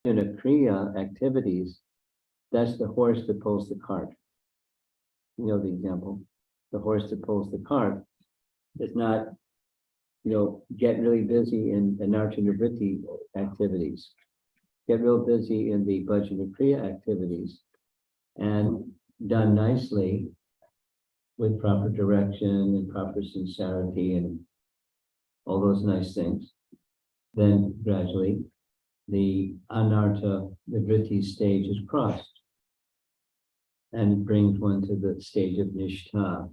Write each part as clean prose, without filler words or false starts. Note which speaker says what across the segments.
Speaker 1: kriya activities, that's the horse that pulls the cart. You know the example. The horse that pulls the cart does not, get really busy in anartha-nivritti activities, get real busy in the bhajana kriya activities, and done nicely with proper direction and proper sincerity and all those nice things. Then gradually the anartha-nivritti stage is crossed and it brings one to the stage of nishtha.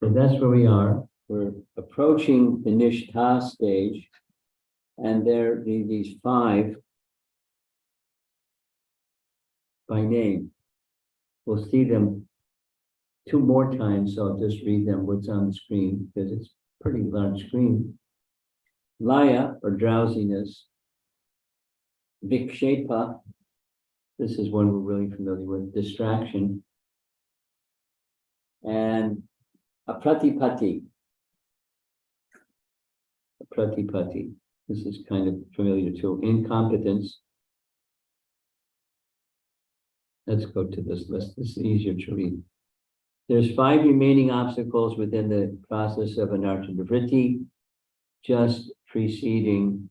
Speaker 1: So that's where we are. We're approaching the nishtha stage, and there are these 5 by name. We'll see them 2 more times, so I'll just read them what's on the screen because it's a pretty large screen. Laya, or drowsiness. Vikshepa, this is one we're really familiar with, distraction. And apratipati. Apratipati, this is kind of familiar too. Incompetence. Let's go to this list, this is easier to read. There's 5 remaining obstacles within the process of anartha-nivritti, just preceding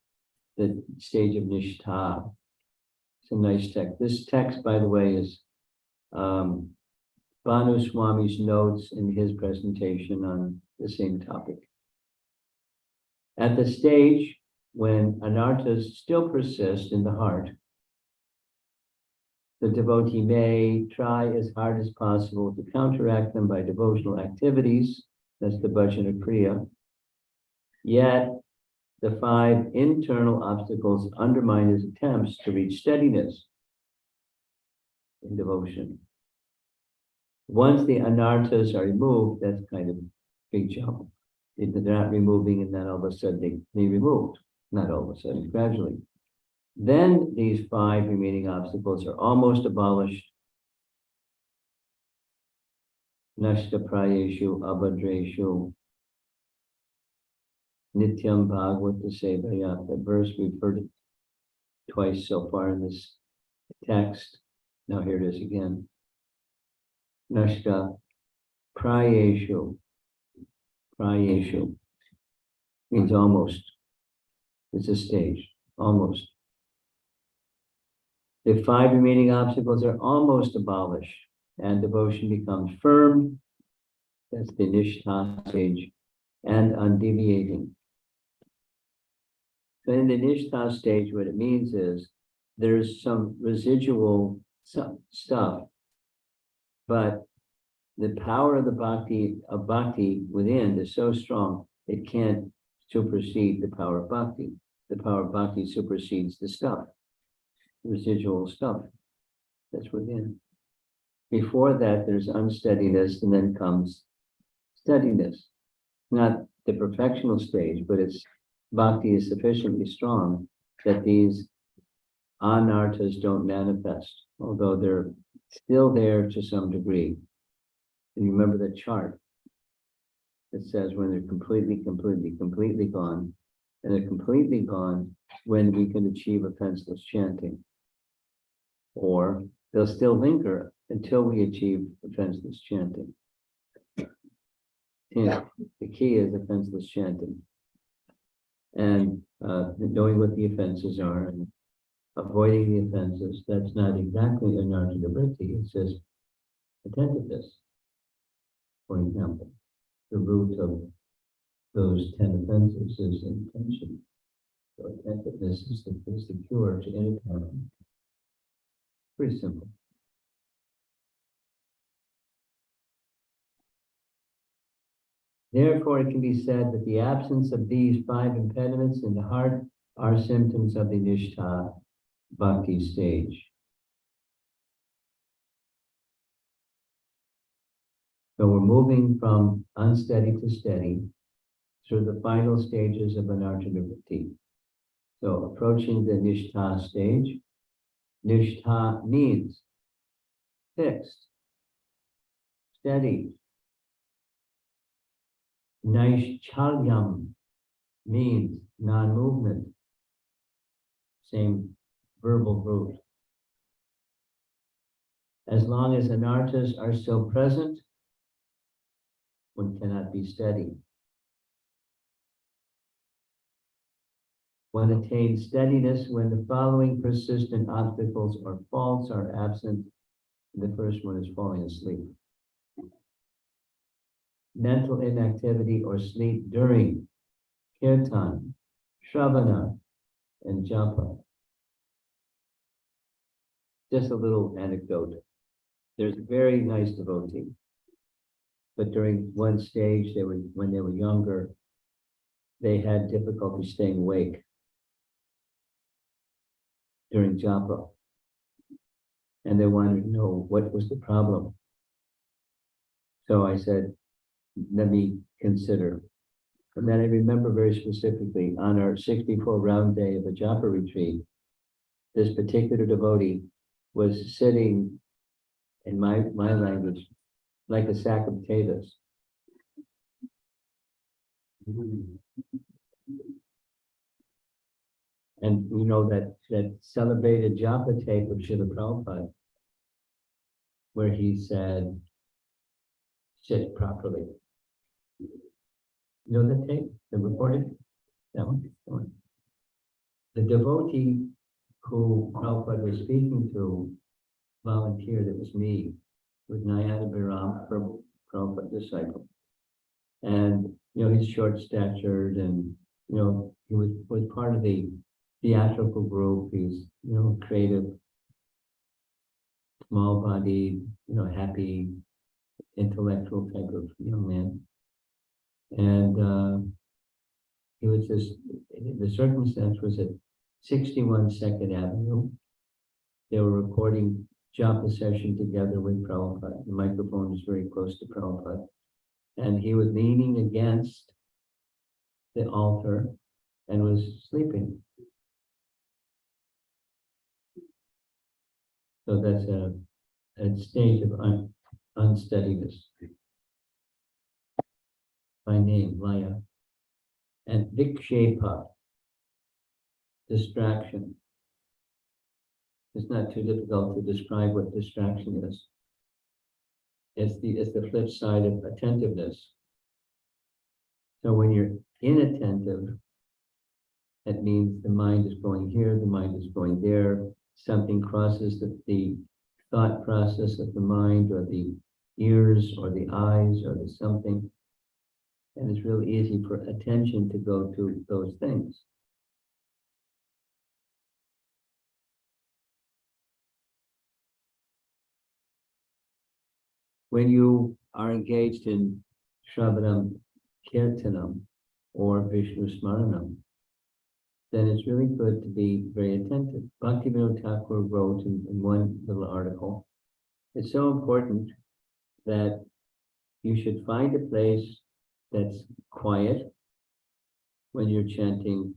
Speaker 1: the stage of nishtha. It's a nice text. This text, by the way, is Bhanu Swami's notes in his presentation on the same topic. At the stage when anarthas still persist in the heart, the devotee may try as hard as possible to counteract them by devotional activities. That's the bhajana kriya. Yet, the 5 internal obstacles undermine his attempts to reach steadiness in devotion. Once the anarthas are removed, that's kind of big jump. They're not removing and then all of a sudden they removed. Not all of a sudden, gradually. Then these 5 remaining obstacles are almost abolished. Nashta prayeshu abhadreshu nityam bhagavata sevaya. The verse we've heard it twice so far in this text. Now here it is again. Nashta prayeshu. Prayeshu means almost. It's a stage, almost. The 5 remaining obstacles are almost abolished and devotion becomes firm. That's the nishtha stage, and undeviating. So in the nishtha stage, what it means is there's some residual stuff, but the power of the bhakti within is so strong, it can't supersede the power of bhakti. The power of bhakti supersedes the stuff, residual stuff that's within. Before that, there's unsteadiness, and then comes steadiness. Not the perfectional stage, but it's bhakti is sufficiently strong that these anarthas don't manifest, although they're still there to some degree. And you remember the chart that says when they're completely gone, and they're completely gone when we can achieve offenseless chanting. Or they'll still linger until we achieve offenseless chanting. Yeah, the key is offenseless chanting. And knowing what the offenses are and avoiding the offenses, that's not exactly anartha-nivritti. It says attentiveness. For example, the root of those 10 offenses is intention. So attentiveness is the cure to any problem. Pretty simple. Therefore, it can be said that the absence of these 5 impediments in the heart are symptoms of the nishtha bhakti stage. So we're moving from unsteady to steady through the final stages of anartha-nivritti. So approaching the nishtha stage, nishtha means fixed, steady, Naishchalyam means non-movement. Same verbal root. As long as anarthas are still present, one cannot be steady. One attains steadiness when the following persistent obstacles or faults are absent. The first one is falling asleep. Mental inactivity or sleep during kirtan, shravana, and japa. Just a little anecdote. There's a very nice devotee, but during one stage, when they were younger, they had difficulty staying awake during japa, and they wanted to know what was the problem. So I said, let me consider. And then I remember very specifically on our 64 round day of the japa retreat, this particular devotee was sitting, in my language, like a sack of potatoes. And you know that celebrated japa tape of Srila Prabhupada, where he said, sit properly. You know the tape, the recorded? That one? That one. The devotee who Prabhupada was speaking to volunteered, it was me, with Nayana Biram, Prabhupada disciple. And, he's short-statured and, he was part of the theatrical group. He's, creative, small-bodied, happy, intellectual type of young man. And he was just, the circumstance was at 61 Second Avenue. They were recording japa session together with Prabhupada. The microphone was very close to Prabhupada. And he was leaning against the altar and was sleeping. So that's a state of unsteadiness. By name, Laya. And vikshepa, distraction. It's not too difficult to describe what distraction is. It's the flip side of attentiveness. So when you're inattentive, that means the mind is going here, the mind is going there. Something crosses the thought process of the mind, or the ears, or the eyes, or the something. And it's really easy for attention to go to those things. When you are engaged in Shravanam Kirtanam or Vishnu Smaranam, then it's really good to be very attentive. Bhaktivinoda Thakur wrote in one little article, it's so important that you should find a place that's quiet when you're chanting.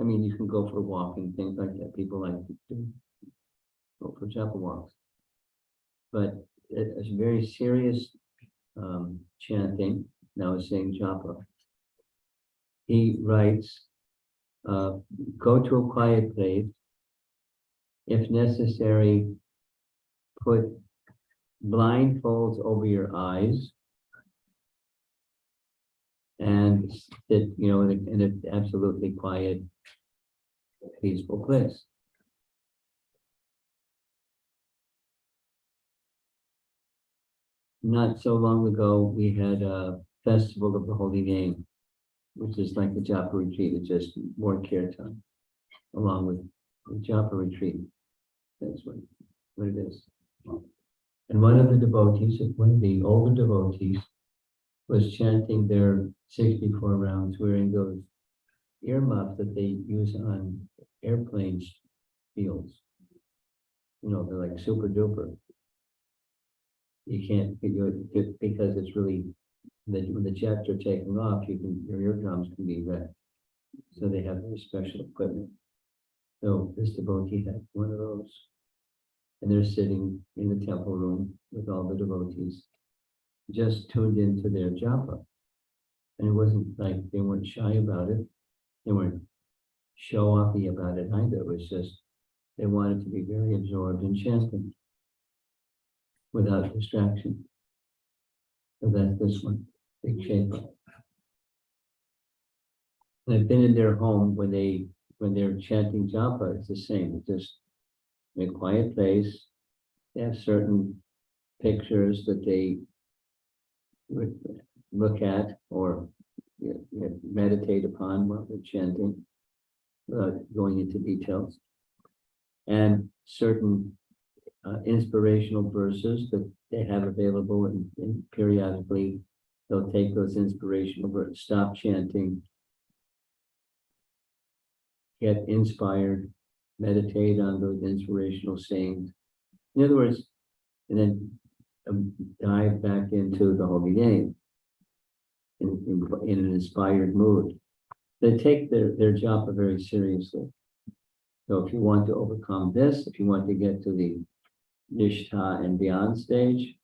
Speaker 1: I mean, you can go for walking, things like that. People like to do, go for japa walks. But it's very serious chanting. Now it's saying japa. He writes, go to a quiet place. If necessary, put blindfolds over your eyes and sit, in an absolutely quiet, peaceful place. Not so long ago, we had a festival of the Holy Name, which is like the japa retreat. It's just more kirtan, along with the japa retreat. That's what it is. And one of the devotees, one of the older devotees, was chanting their 64 rounds wearing those earmuffs that they use on airplanes fields. They're like super duper. You can't, because it's really, when the jets are taking off, your eardrums can be wrecked. So they have very special equipment. So this devotee had one of those. And they're sitting in the temple room with all the devotees, just tuned into their japa. And it wasn't like they weren't shy about it. They weren't show-offy about it either. It was just they wanted to be very absorbed in chanting without distraction. So that's this one, big shape. And I've been in their home when they're chanting japa, it's the same. It's just in a quiet place. They have certain pictures that they would look at or meditate upon while they're chanting, without going into details. And certain inspirational verses that they have available, and periodically they'll take those inspirational verses, stop chanting, get inspired, meditate on those inspirational sayings. In other words, and then dive back into the holy name in an inspired mood. They take their japa very seriously. So if you want to overcome this, if you want to get to the nishtha and beyond stage,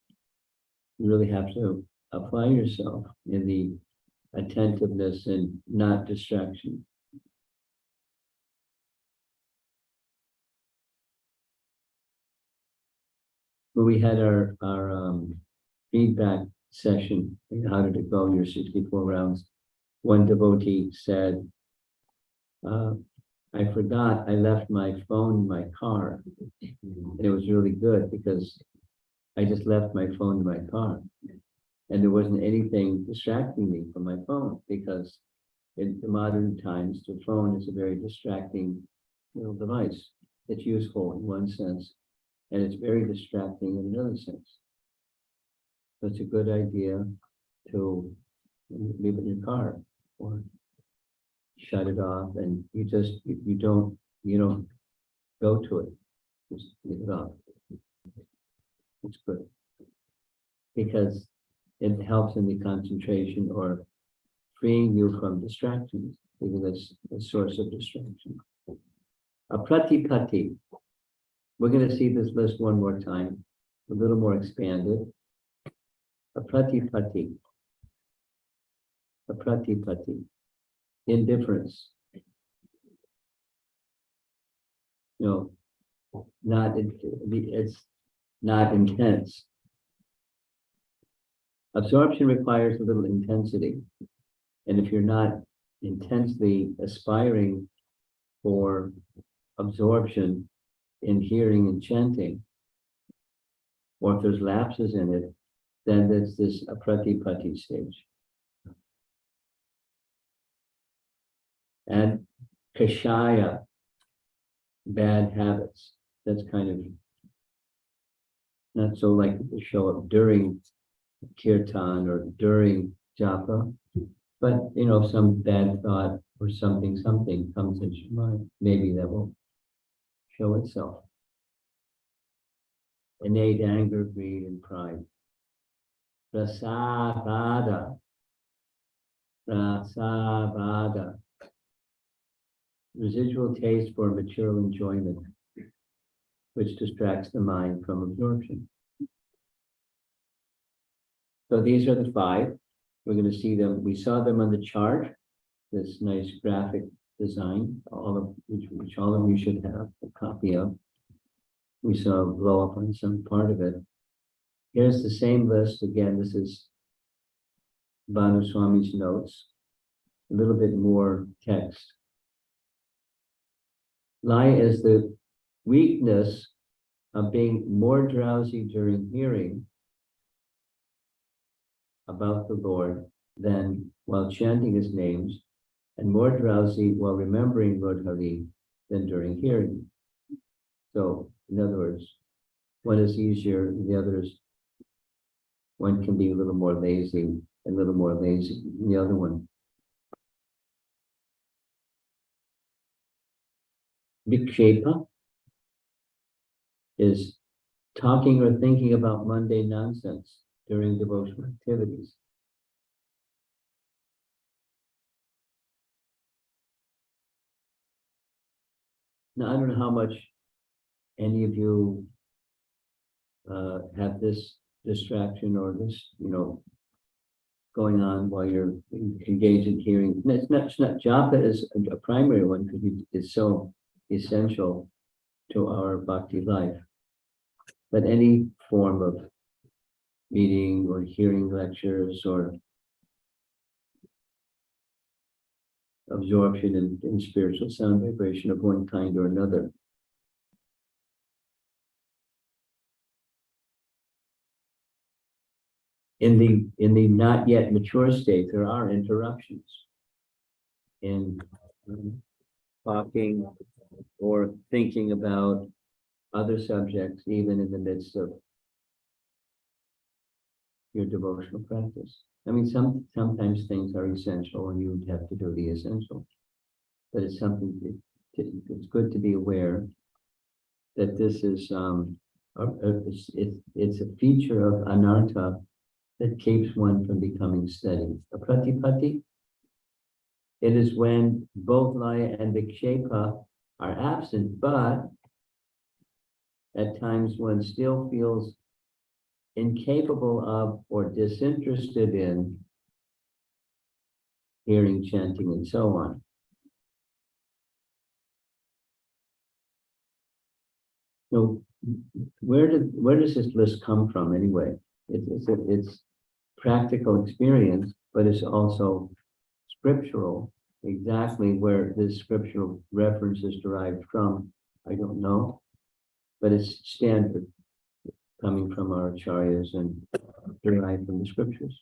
Speaker 1: you really have to apply yourself in the attentiveness and not distraction. When we had our feedback session, how did it go, your 64 rounds? One devotee said, I forgot I left my phone in my car. And it was really good because I just left my phone in my car. And there wasn't anything distracting me from my phone, because in the modern times, the phone is a very distracting device. It's useful in one sense, and it's very distracting in another sense. So it's a good idea to leave it in your car or shut it off, and you don't go to it. Just leave it off. It's good because it helps in the concentration or freeing you from distractions, because that's a source of distraction. A pratipatti. We're going to see this list one more time, a little more expanded. A pratipatti. A pratipatti. Indifference. No, it's not intense. Absorption requires a little intensity. And if you're not intensely aspiring for absorption in hearing and chanting, or if there's lapses in it, then there's this pratipatti stage. And kashaya, bad habits. That's kind of not so likely to show up during kirtan or during japa, but some bad thought or something comes into your mind, maybe that will show itself. Innate anger, greed, and pride. Prasavada. Prasavada. Residual taste for material enjoyment, which distracts the mind from absorption. So these are the 5. We're going to see them. We saw them on the chart, this nice graphic design, which all of you should have a copy of. We saw blow up on some part of it. Here's the same list. Again, this is Bhanu Swami's notes, a little bit more text. Lie is the weakness of being more drowsy during hearing about the Lord than while chanting his names, and more drowsy while remembering Lord Hari than during hearing. So, in other words, one is easier, the other is, one can be a little more lazy, a little more lazy than the other one. Vikshepa is talking or thinking about mundane nonsense during devotional activities. Now, I don't know how much any of you have this distraction or this, going on while you're engaged in hearing. And it's not japa is a primary one because it's so essential to our bhakti life. But any form of meeting or hearing lectures or absorption in spiritual sound vibration of one kind or another. In the not yet mature state, there are interruptions in talking or thinking about other subjects, even in the midst of your devotional practice. I mean, sometimes things are essential and you have to do the essential, but it's something it's good to be aware that this is it's a feature of anartha that keeps one from becoming steady. A pratipatti, it is when both laya and vikshepa are absent, but at times one still feels incapable of or disinterested in hearing, chanting, and so on. So where does this list come from anyway? It's practical experience, but it's also scriptural. Exactly where this scriptural reference is derived from, I don't know, but it's standard coming from our acharyas and derived from the scriptures.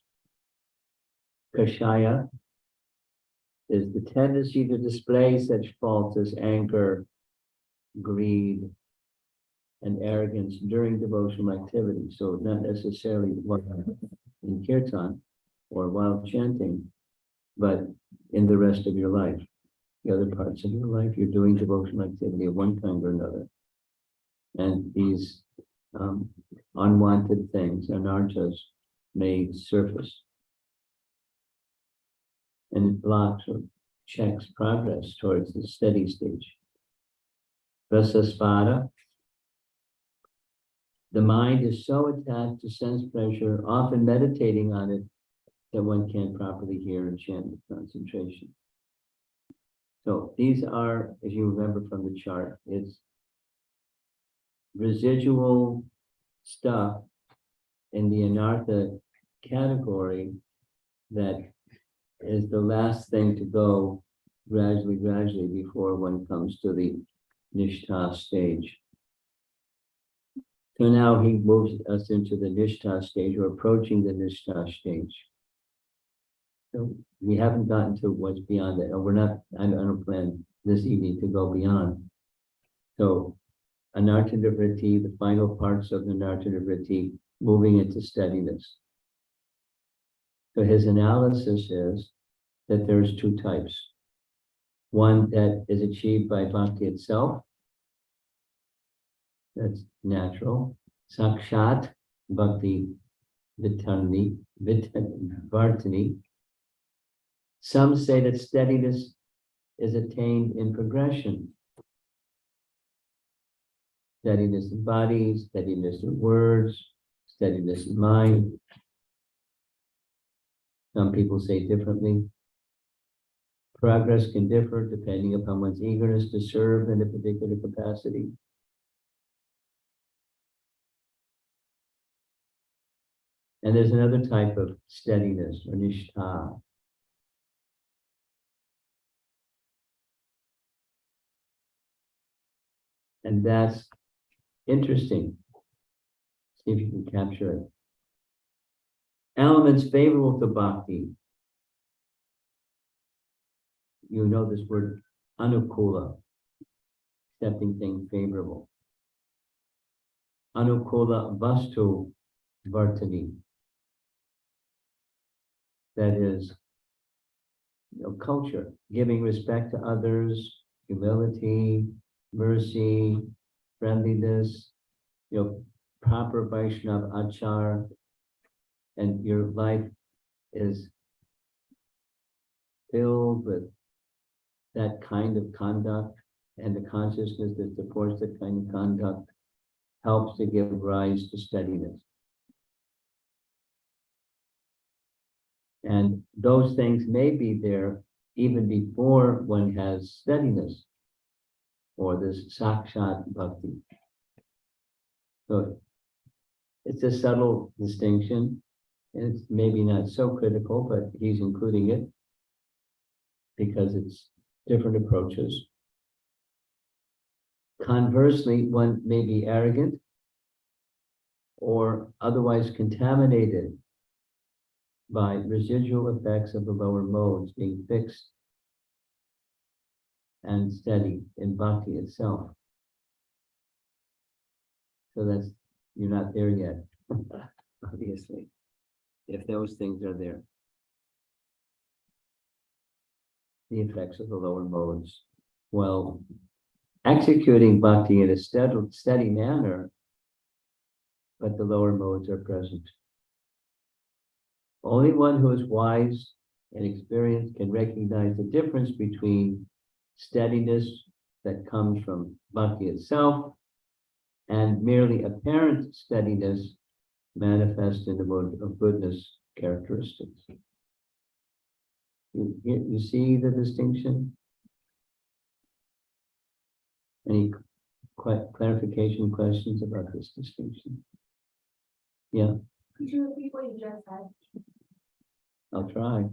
Speaker 1: Kashaya is the tendency to display such faults as anger, greed, and arrogance during devotional activity. So not necessarily in kirtan or while chanting, but in the rest of your life. The other parts of your life, you're doing devotional activity of one kind or another. And these unwanted things, anarthas, may surface. And it blocks or checks progress towards the steady stage. Rasasvara, the mind is so attached to sense pleasure, often meditating on it, that one can't properly hear and chant with concentration. So these are, as you remember from the chart, it's residual stuff in the anartha category that is the last thing to go gradually before one comes to the nishtha stage. So now he moves us into the nishtha stage, or approaching the nishtha stage. So we haven't gotten to what's beyond it, and I don't plan this evening to go beyond. So anartha vritti, the final parts of the anartha vritti, moving into steadiness. So his analysis is that there's two types. One that is achieved by bhakti itself, that's natural. Sakshat bhakti vitarni. Some say that steadiness is attained in progression. Steadiness in body, steadiness in words, steadiness in mind. Some people say differently. Progress can differ depending upon one's eagerness to serve in a particular capacity. And there's another type of steadiness, or nishtha. And that's interesting. See if you can capture it. Elements favorable to bhakti. You know this word, anukula, accepting things favorable. Anukula vastu vartani. That is, culture, giving respect to others, humility, mercy, friendliness, proper Vaishnava achar, and your life is filled with that kind of conduct, and the consciousness that supports that kind of conduct helps to give rise to steadiness. And those things may be there even before one has steadiness or this sakshat bhakti. So it's a subtle distinction. And it's maybe not so critical, but he's including it because it's different approaches. Conversely, one may be arrogant or otherwise contaminated by residual effects of the lower modes being fixed and steady in bhakti itself. So that's, you're not there yet, obviously, if those things are there. The effects of the lower modes. Well, executing bhakti in a steady manner, but the lower modes are present. Only one who is wise and experienced can recognize the difference between steadiness that comes from bhakti itself and merely apparent steadiness manifest in the mode of goodness characteristics. You see the distinction? Any clarification questions about this distinction? Yeah,
Speaker 2: Could you repeat what you just said?
Speaker 1: I'll try.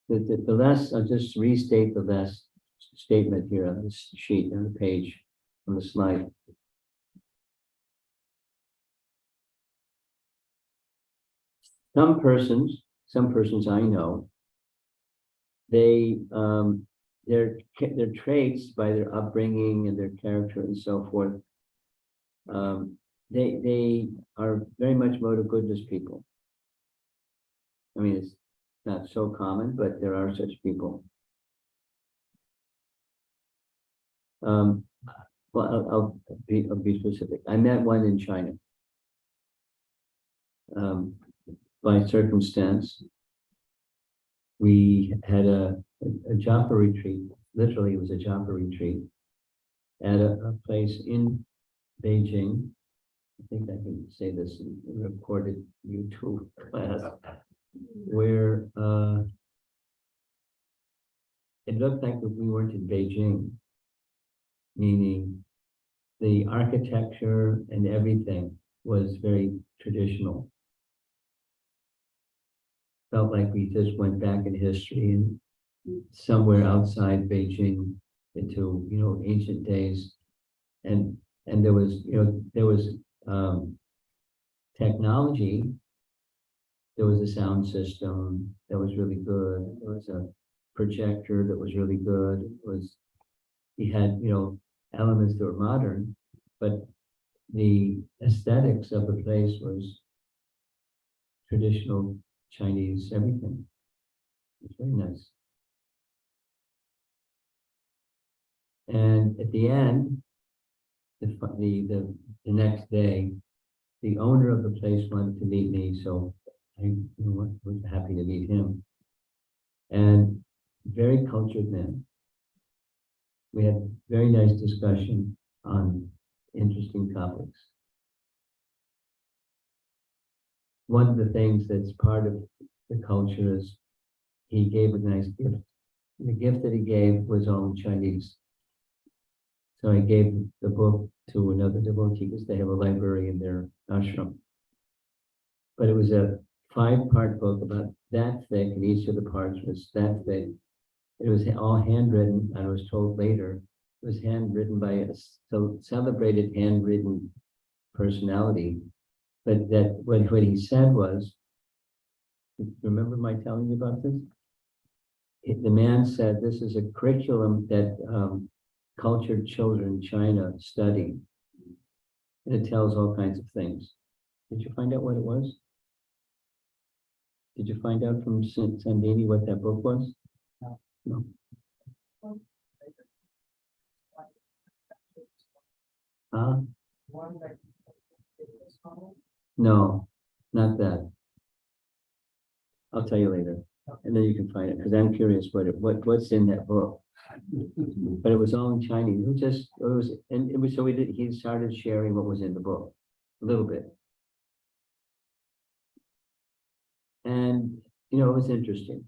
Speaker 1: The last, I'll just restate the last statement here on this sheet, on the page, on the slide. Some persons I know, they their traits by their upbringing and their character and so forth, they are very much mode of goodness people. I mean, it's not so common, but there are such people. Well, I'll be specific. I met one in China. By circumstance, we had a japa retreat. Literally, it was a japa retreat at a place in Beijing. I think I can say this in a recorded YouTube class, where it looked like we weren't in Beijing, meaning the architecture and everything was very traditional. Felt like we just went back in history and somewhere outside Beijing into, ancient days. And there was, technology. There was a sound system that was really good. There was a projector that was really good. He had, elements that were modern, but the aesthetics of the place was traditional Chinese, everything. It's very nice. And at the end, the next day, the owner of the place wanted to meet me, so I was happy to meet him. And very cultured man. We had very nice discussion on interesting topics. One of the things that's part of the culture is he gave a nice gift. The gift that he gave was all in Chinese. So I gave the book to another devotee because they have a library in their ashram. But it was a 5-part book about that thick, and each of the parts was that thick. It was all handwritten, and I was told later, it was handwritten by a celebrated handwritten personality. But that what he said was, remember my telling you about this? The man said, this is a curriculum that cultured children in China study. And it tells all kinds of things. Did you find out what it was? Did you find out from Sandini what that book was? No. Huh? No, not that. I'll tell you later, and then you can find it because I'm curious what's in that book. But it was all in Chinese. He started sharing what was in the book a little bit. And, it was interesting.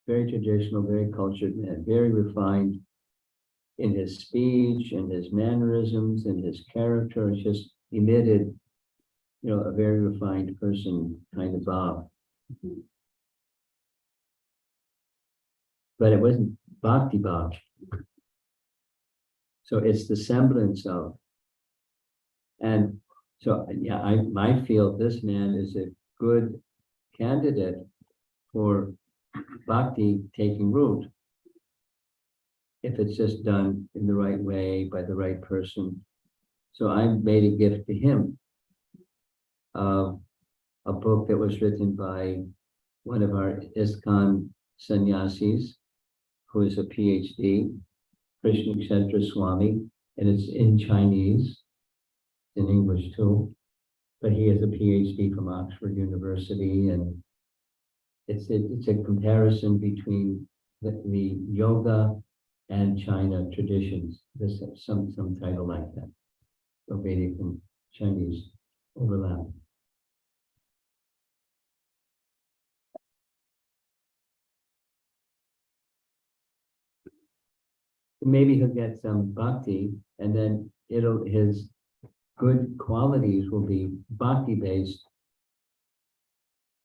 Speaker 1: Very traditional, very cultured man, very refined in his speech and his mannerisms and his character. It's just emitted, a very refined person kind of vibe. But it wasn't bhakti bhav. So it's the semblance of. And so, yeah, I feel this man is a good candidate for bhakti taking root. If it's just done in the right way by the right person. So I made a gift to him of a book that was written by one of our ISKCON sannyasis, who is a PhD, Krishna Kshetra Swami, and it's in Chinese, in English too, but he has a PhD from Oxford University, and it's a comparison between the yoga and China traditions. This some title like that. So Vedic and Chinese overlap. Maybe he'll get some bhakti, and then his good qualities will be bhakti based,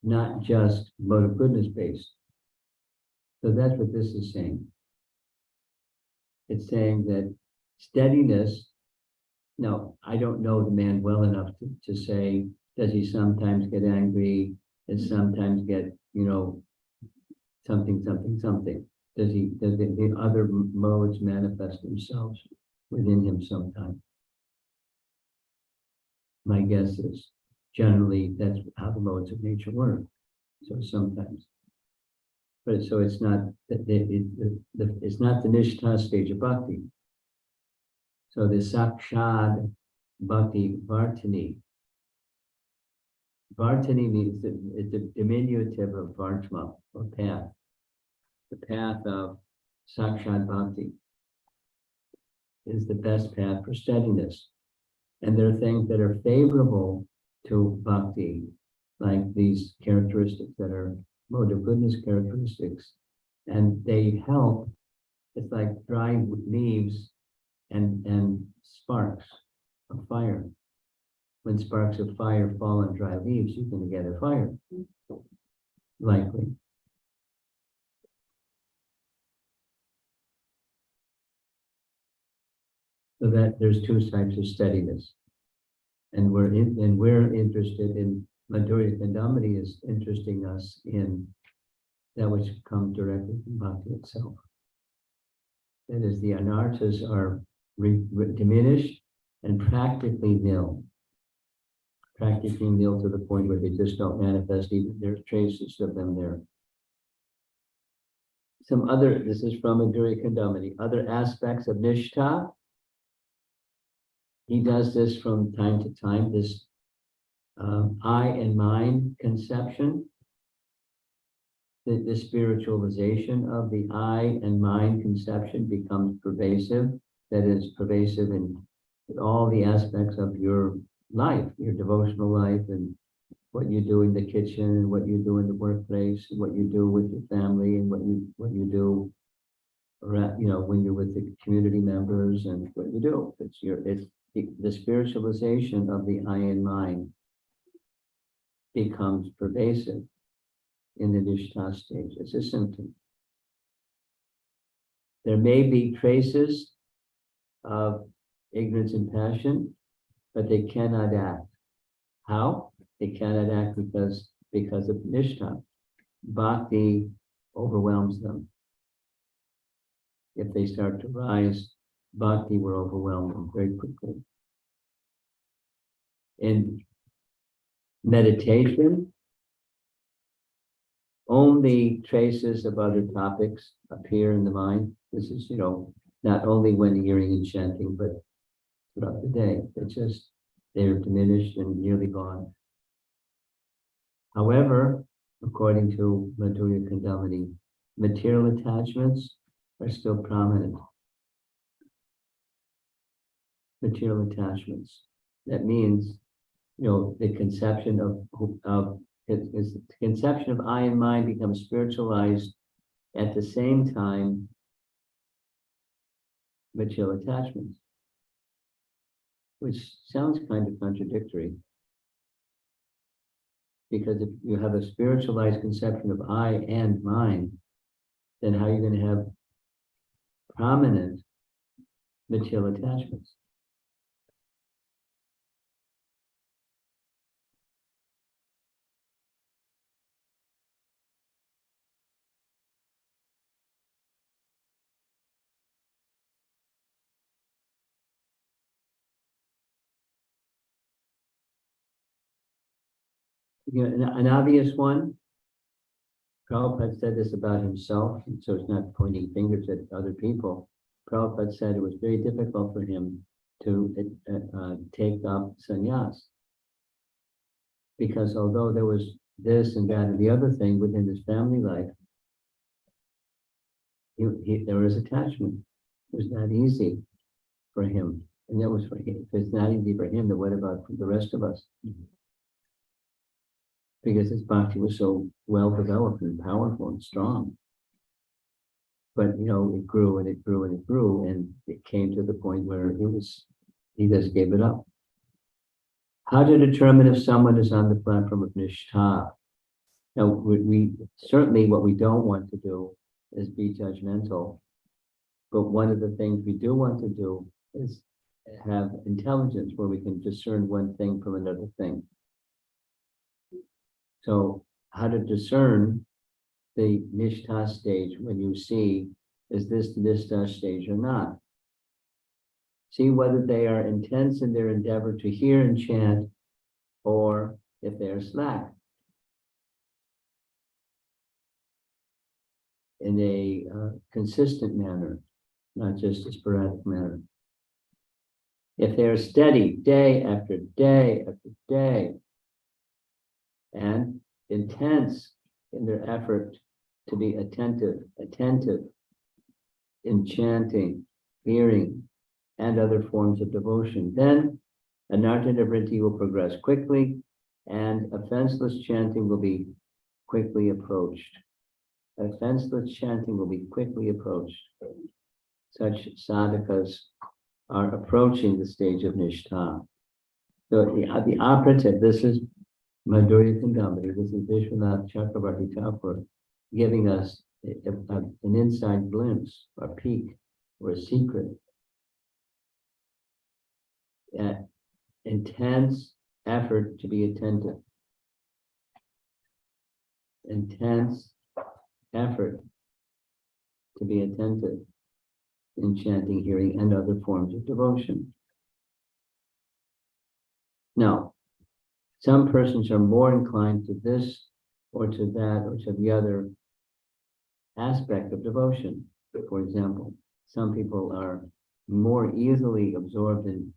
Speaker 1: not just mode of goodness based. So that's what this is saying. It's saying that steadiness. Now, I don't know the man well enough to say, does he sometimes get angry and sometimes get, something. Does the other modes manifest themselves within him sometime? My guess is generally that's how the modes of nature work. So sometimes, but so it's not that it's not the nishtha stage of bhakti. So the sakshad bhakti vartani. Vartani means it's a diminutive of vartma, or path. The path of sakshad bhakti is the best path for steadiness. And there are things that are favorable to bhakti, like these characteristics that are mode of goodness characteristics, and they help. It's like dry leaves and sparks of fire. When sparks of fire fall on dry leaves, you're going to get a fire, likely. So that there's two types of steadiness, and we're interested in Madhurya Kadambini is interesting us in that which comes directly from bhakti itself. That is, the anarthas are diminished and practically nil. Practically nil to the point where they just don't manifest, even there's traces of them there. This is from Madhurya Kadambini, other aspects of nishtha. He does this from time to time, this I and mind conception, the spiritualization of the I and mind conception becomes pervasive. That is pervasive in all the aspects of your life, your devotional life, and what you do in the kitchen, and what you do in the workplace, and what you do with your family, and what you do, when you're with the community members, and what you do. It's the spiritualization of the I and mind becomes pervasive in the nishtha stage. It's a symptom. There may be traces of ignorance and passion, but they cannot act. How? They cannot act because of nishtha. Bhakti overwhelms them. If they start to rise, bhakti will overwhelm them very quickly. In meditation, only traces of other topics appear in the mind. This is, not only when hearing and chanting, but throughout the day. They're diminished and nearly gone. However, according to Madhurya Kadambini, material attachments are still prominent. Material attachments. That means, the conception of conception of I and mine becomes spiritualized at the same time material attachments, which sounds kind of contradictory. Because if you have a spiritualized conception of I and mine, then how are you going to have prominent material attachments? You know, an obvious one, Prabhupada said this about himself, so it's not pointing fingers at other people. Prabhupada said it was very difficult for him to take up sannyas. Because although there was this and that and the other thing within his family life, there was attachment. It was not easy for him. And that was for him. If it's not easy for him, then what about the rest of us? Because his bhakti was so well developed and powerful and strong. But you know, it grew and it grew and it grew, and it came to the point where he just gave it up. How to determine if someone is on the platform of nishtha? Now, we certainly what we don't want to do is be judgmental. But one of the things we do want to do is have intelligence where we can discern one thing from another thing. So how to discern the nishtha stage when you see, is this nishtha stage or not? See whether they are intense in their endeavor to hear and chant, or if they are slack in a consistent manner, not just a sporadic manner. If they are steady day after day after day, and intense in their effort to be attentive in chanting, hearing, and other forms of devotion, then anartha vritti will progress quickly, and offenseless chanting will be quickly approached. Offenseless chanting will be quickly approached. Such sadhakas are approaching the stage of nishtha. So the operative, this is Madhurya Kadambini, this is Vishwanath Chakravarti Thakur giving us an inside glimpse, a peek, or a secret. Intense effort to be attentive. Intense effort to be attentive in chanting, hearing, and other forms of devotion. Now, some persons are more inclined to this or to that or to the other aspect of devotion. For example, some people are more easily absorbed in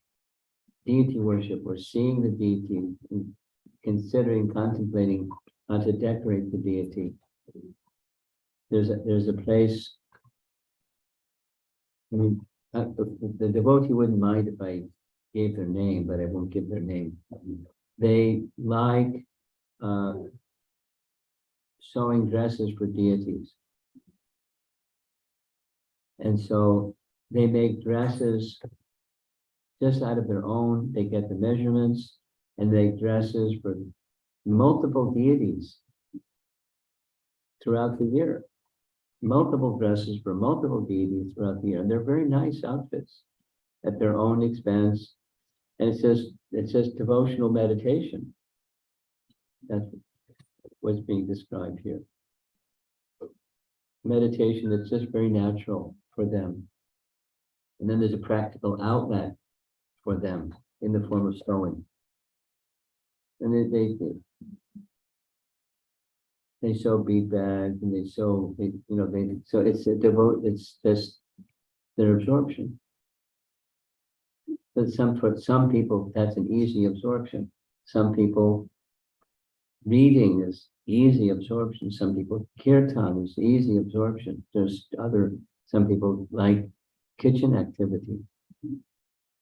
Speaker 1: deity worship or seeing the deity, and considering, contemplating how to decorate the deity. There's a place, I mean, the devotee wouldn't mind if I gave their name, but I won't give their name. They like sewing dresses for deities. And so they make dresses just out of their own. They get the measurements and they make dresses for multiple deities throughout the year. Multiple dresses for multiple deities throughout the year. And they're very nice outfits at their own expense. And it's just devotional meditation. That's what's being described here. Meditation that's just very natural for them. And then there's a practical outlet for them in the form of sewing. And they sew bead bags and they sew, so it's it's just their absorption. But for some people, that's an easy absorption. Some people, reading is easy absorption. Some people, kirtan is easy absorption. Some people like kitchen activity.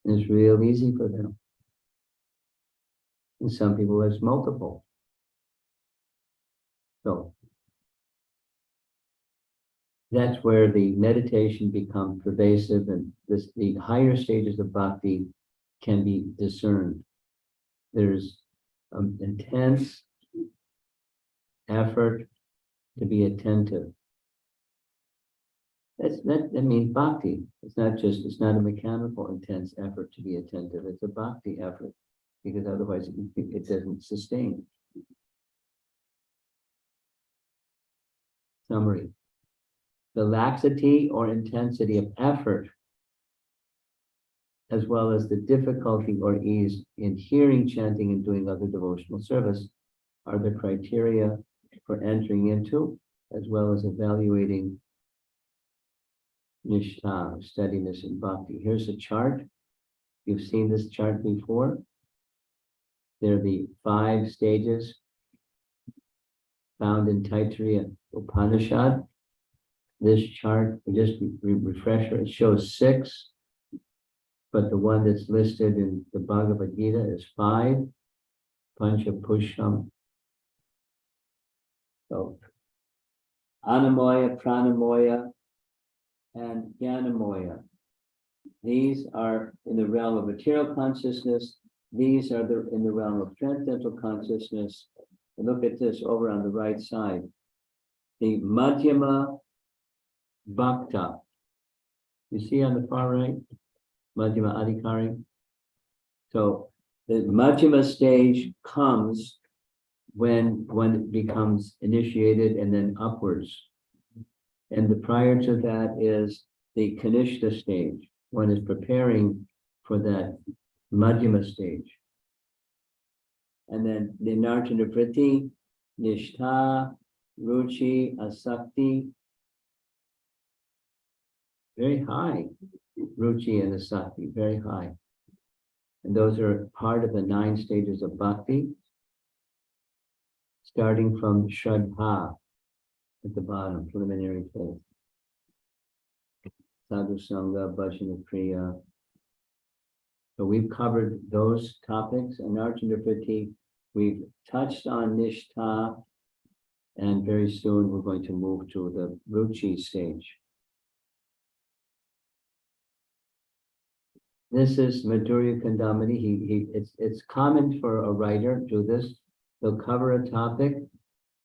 Speaker 1: It's real easy for them. And some people, it's multiple. So that's where the meditation becomes pervasive, and the higher stages of bhakti can be discerned. There's intense effort to be attentive. That means bhakti. It's not a mechanical intense effort to be attentive. It's a bhakti effort, because otherwise it doesn't sustain. Summary. The laxity or intensity of effort, as well as the difficulty or ease in hearing, chanting, and doing other devotional service, are the criteria for entering into, as well as evaluating nishtha, steadiness in bhakti. Here's a chart. You've seen this chart before. They're the 5 stages found in Taittiriya Upanishad. This chart, just refresher, it shows 6, but the one that's listed in the Bhagavad Gita is 5, Pancha Pusham. So, Anamoya, Pranamoya, and Jnanamoya. These are in the realm of material consciousness. These are in the realm of transcendental consciousness. And look at this over on the right side. The Madhyama Bhakta. You see on the far right? Madhyama Adhikari. So the Madhyama stage comes when it becomes initiated and then upwards. And the prior to that is the Kanishta stage. One is preparing for that Madhyama stage. And then the Nartana Vritti, Nishtha, Ruchi, Asakti. Very high. Ruchi and Asakti, very high. And those are part of the 9 stages of bhakti, starting from Shraddha at the bottom, preliminary phase. Sadhu Sangha, Bhajana Kriya. So we've covered those topics, and Nartana Vritti, we've touched on Nishtha, and very soon we're going to move to the Ruchi stage. This is Madhurya Kadambini. It's common for a writer to do this. They'll cover a topic,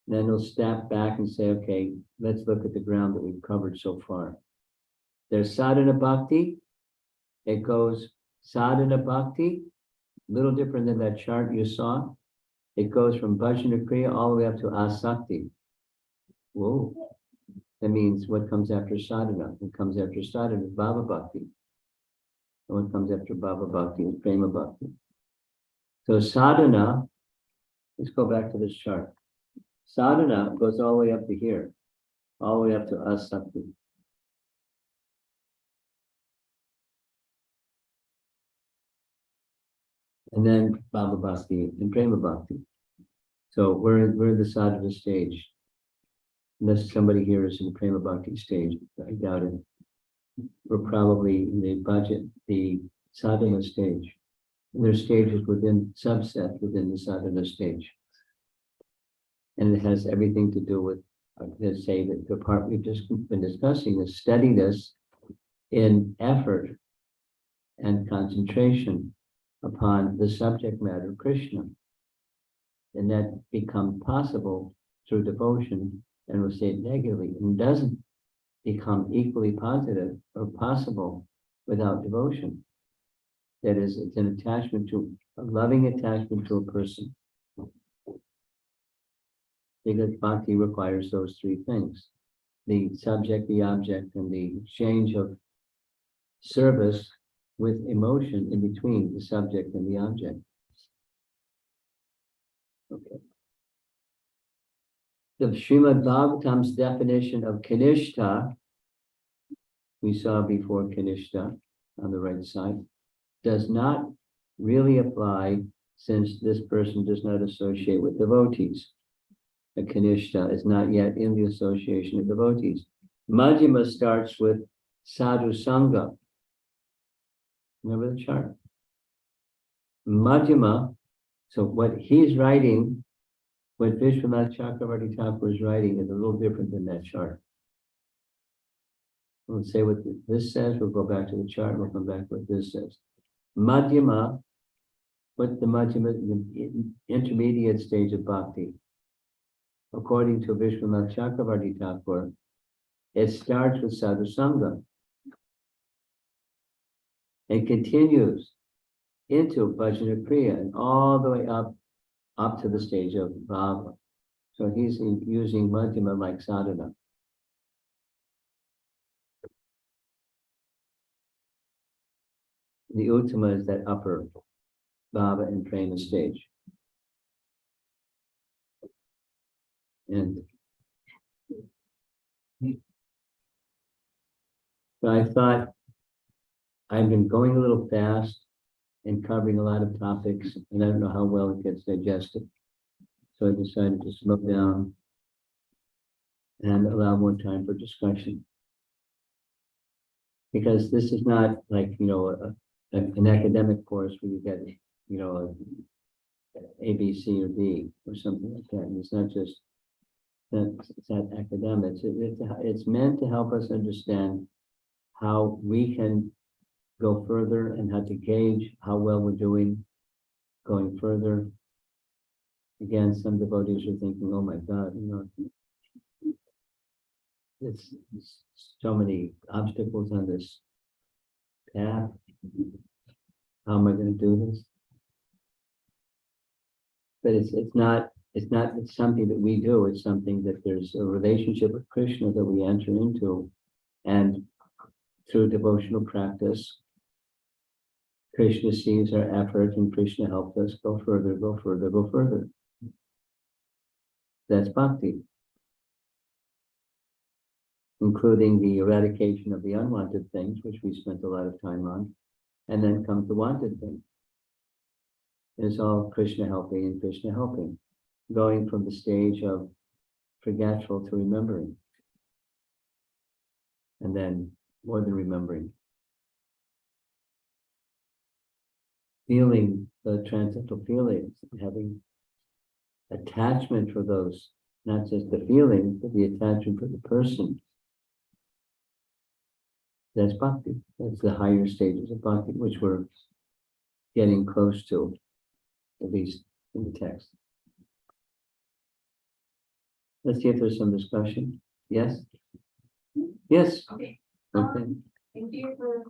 Speaker 1: then they'll step back and say, okay, let's look at the ground that we've covered so far. There's sadhana bhakti. It goes sadhana bhakti, a little different than that chart you saw. It goes from bhajana kriya all the way up to asakti. Whoa. That means what comes after sadhana? What comes after sadhana is bhava bhakti. And what comes after bhava bhakti is prema bhakti. So sadhana, let's go back to this chart. Sadhana goes all the way up to here, all the way up to asakti. And then bhava bhakti and prema bhakti. So we're in the sadhana stage. Unless somebody here is in the prema bhakti stage, I doubt it. We're probably in the sadhana stage. And there's stages subset within the sadhana stage. And it has everything to do with, let's say, that the part we've just been discussing is steadiness in effort and concentration upon the subject matter, Krishna. And that becomes possible through devotion, and we'll say it negatively, and doesn't become equally positive or possible without devotion. That is, it's an attachment to, a loving attachment to a person. Because bhakti requires those 3 things: the subject, the object, and the exchange of service with emotion in between the subject and the object. Okay. The Srimad Bhagavatam's definition of Kanishta, we saw before Kanishta on the right side, does not really apply since this person does not associate with devotees. A Kanishta is not yet in the association of devotees. Madhyama starts with Sadhu Sangha. Remember the chart? Madhyama, so what he's writing what Vishwanath Chakravarti Thakur is writing is a little different than that chart. We'll say what this says, we'll go back to the chart, we'll come back to what this says. Madhyama, what's the Madhyama, the intermediate stage of bhakti? According to Vishwanath Chakravarti Thakur, it starts with sadhu sangha and continues into bhajana kriya and all the way up to the stage of bhava. So he's using madhyama like sadhana. The uttama is that upper bhava and prema stage. And so I thought I've been going a little fast and covering a lot of topics, and I don't know how well it gets digested. So I decided to slow down and allow more time for discussion. Because this is not like, an academic course where you get, A, B, C, or D, or something like that. And it's not just that, it's not academic. It's meant to help us understand how we can go further and how to gauge how well we're doing going further. Again, some devotees are thinking, oh my God, it's so many obstacles on this path. How am I going to do this? But it's something that we do. It's something that there's a relationship with Krishna that we enter into, and through devotional practice, Krishna sees our effort and Krishna helps us go further, go further, go further. That's bhakti, including the eradication of the unwanted things, which we spent a lot of time on, and then comes the wanted things. It's all Krishna helping and Krishna helping, going from the stage of forgetful to remembering, and then more than remembering. Feeling the transcendental feelings, having attachment for those, not just the feeling, but the attachment for the person. That's bhakti. That's the higher stages of bhakti, which we're getting close to, at least in the text. Let's see if there's some discussion. Yes? Yes?
Speaker 2: Okay.
Speaker 1: Okay.
Speaker 2: Thank you for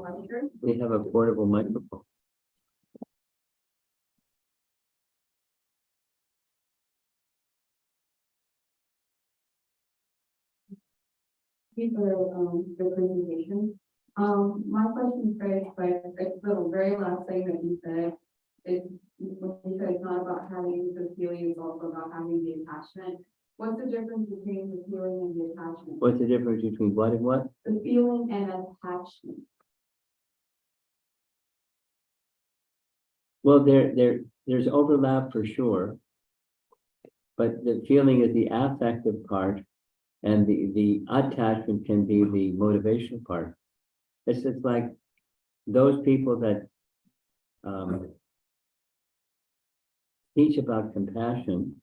Speaker 2: lecture.
Speaker 1: We have a portable microphone.
Speaker 2: Thank you for the presentation. My question is like it's the very last thing that you said. When you said it's not about having the feeling, it's also about having the attachment. What's the difference between the feeling and the attachment?
Speaker 1: What's the difference between what and what?
Speaker 2: The feeling and attachment.
Speaker 1: Well, there's overlap for sure, but the feeling is the affective part, and the attachment can be the motivational part. It's just like those people that teach about compassion.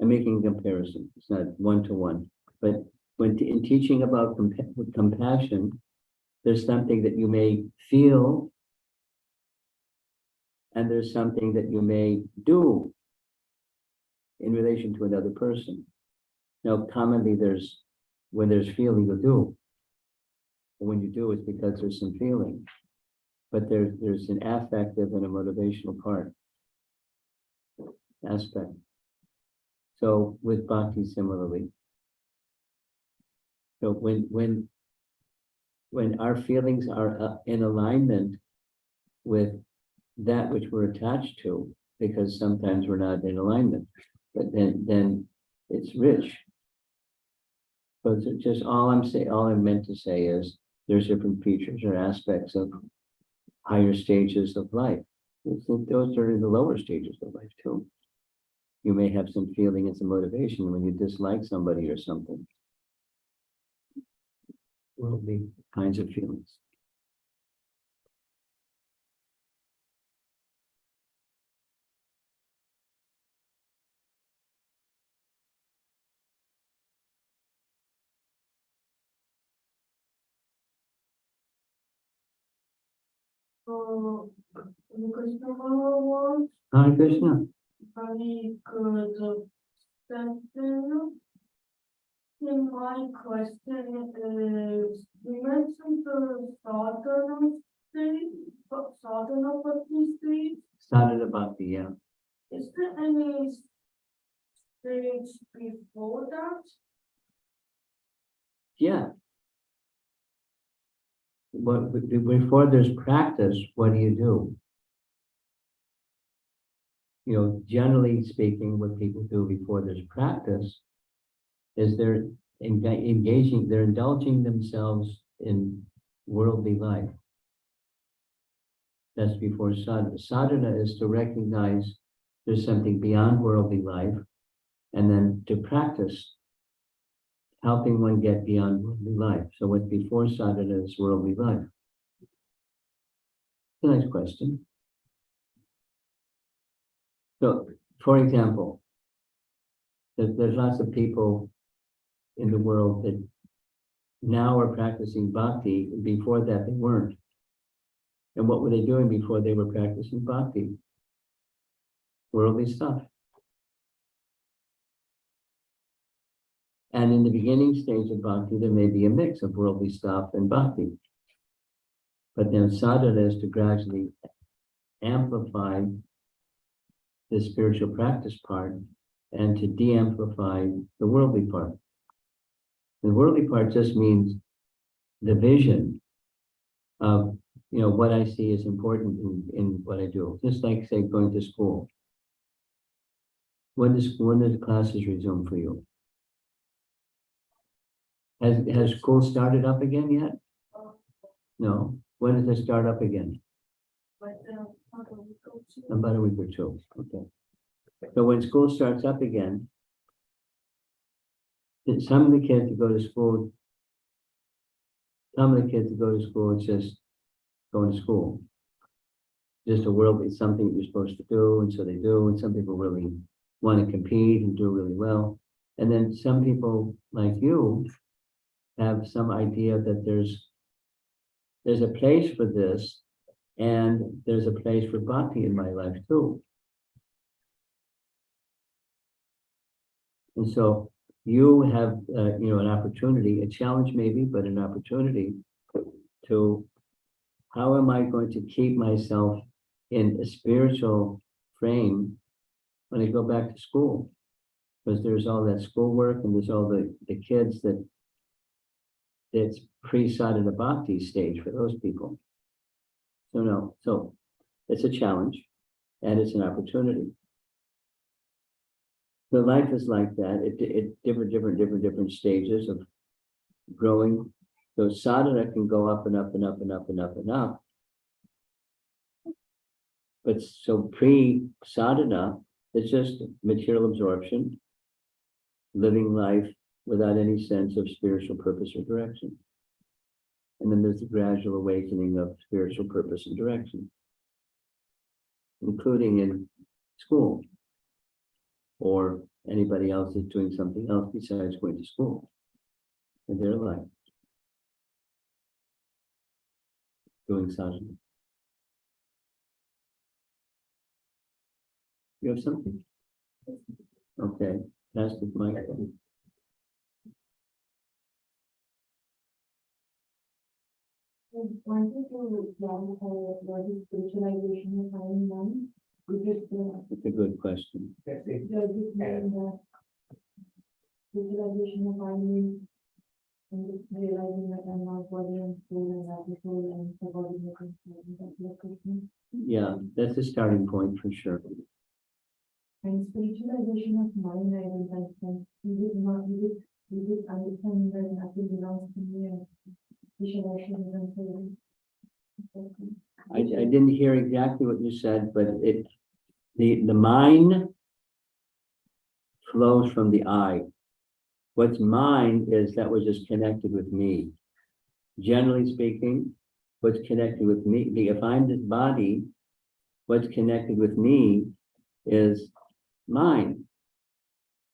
Speaker 1: I'm making a comparison. It's not one-to-one, but when in teaching about compassion, there's something that you may feel, and there's something that you may do in relation to another person. Now, commonly when there's feeling, you do. And when you do, it's because there's some feeling. But there's an affective and a motivational aspect. So with bhakti similarly. So when our feelings are in alignment with that which we're attached to, because sometimes we're not in alignment, but then it's rich. But just all I meant to say is there's different features or aspects of higher stages of life. Those are in the lower stages of life too. You may have some feeling and some motivation when you dislike somebody or something. Worldly kinds of feelings.
Speaker 2: Krishna was
Speaker 1: Hare Krishna.
Speaker 2: very good. Then my question is, you mentioned the Sadhana Bhakti stage.
Speaker 1: Sadhana Bhakti, yeah.
Speaker 2: Is there any stage before that?
Speaker 1: Yeah. Before there's practice, what do? You know, generally speaking, what people do before there's practice is they're indulging themselves in worldly life. That's before sadhana. Sadhana is to recognize there's something beyond worldly life, and then to practice helping one get beyond worldly life. So what's before sadhana is worldly life. Nice question. So, for example, there's lots of people in the world that now are practicing bhakti. Before that, they weren't. And what were they doing before they were practicing bhakti? Worldly stuff. And in the beginning stage of bhakti, there may be a mix of worldly stuff and bhakti. But then sadhana is to gradually amplify the spiritual practice part and to de-amplify the worldly part. The worldly part just means the vision of, you know, what I see is important in what I do. Just like, say, going to school. When does classes resume for you? Has school started up again yet? No. When does it start up again? About a week or two. Okay. So when school starts up again, some of the kids that go to school, it's just going to school. Just a worldly something you're supposed to do, and so they do, and some people really want to compete and do really well. And then some people like you have some idea that there's a place for this, and there's a place for bhakti in my life too. And so you have, you know, an opportunity, a challenge maybe, but an opportunity to, how am I going to keep myself in a spiritual frame when I go back to school? Because there's all that schoolwork and there's all the kids that's pre-sadhana bhakti stage for those people. So no, so it's a challenge and it's an opportunity. So life is like that. It different stages of growing. So sadhana can go up and up and up and up and up and up. But so pre-sadhana, it's just material absorption, living life without any sense of spiritual purpose or direction. And then there's the gradual awakening of spiritual purpose and direction, including in school, or anybody else is doing something else besides going to school in their life, doing sadhana. You have something? Okay, pass the mic.
Speaker 2: I wanted to clarify what is spiritualization of having money.
Speaker 1: It's a good question.
Speaker 2: Does it mean that spiritualization of having and just realizing that I'm not body and soul and that the soul and the body and
Speaker 1: Yeah, that's a starting point for sure.
Speaker 2: and spiritualization of mind, I don't understand. You did understand that nothing belongs to me and visualization and so on.
Speaker 1: I didn't hear exactly what you said, but the mind flows from the I. What's mine is that which is connected with me. Generally speaking, what's connected with me, if I'm this body, what's connected with me is mine.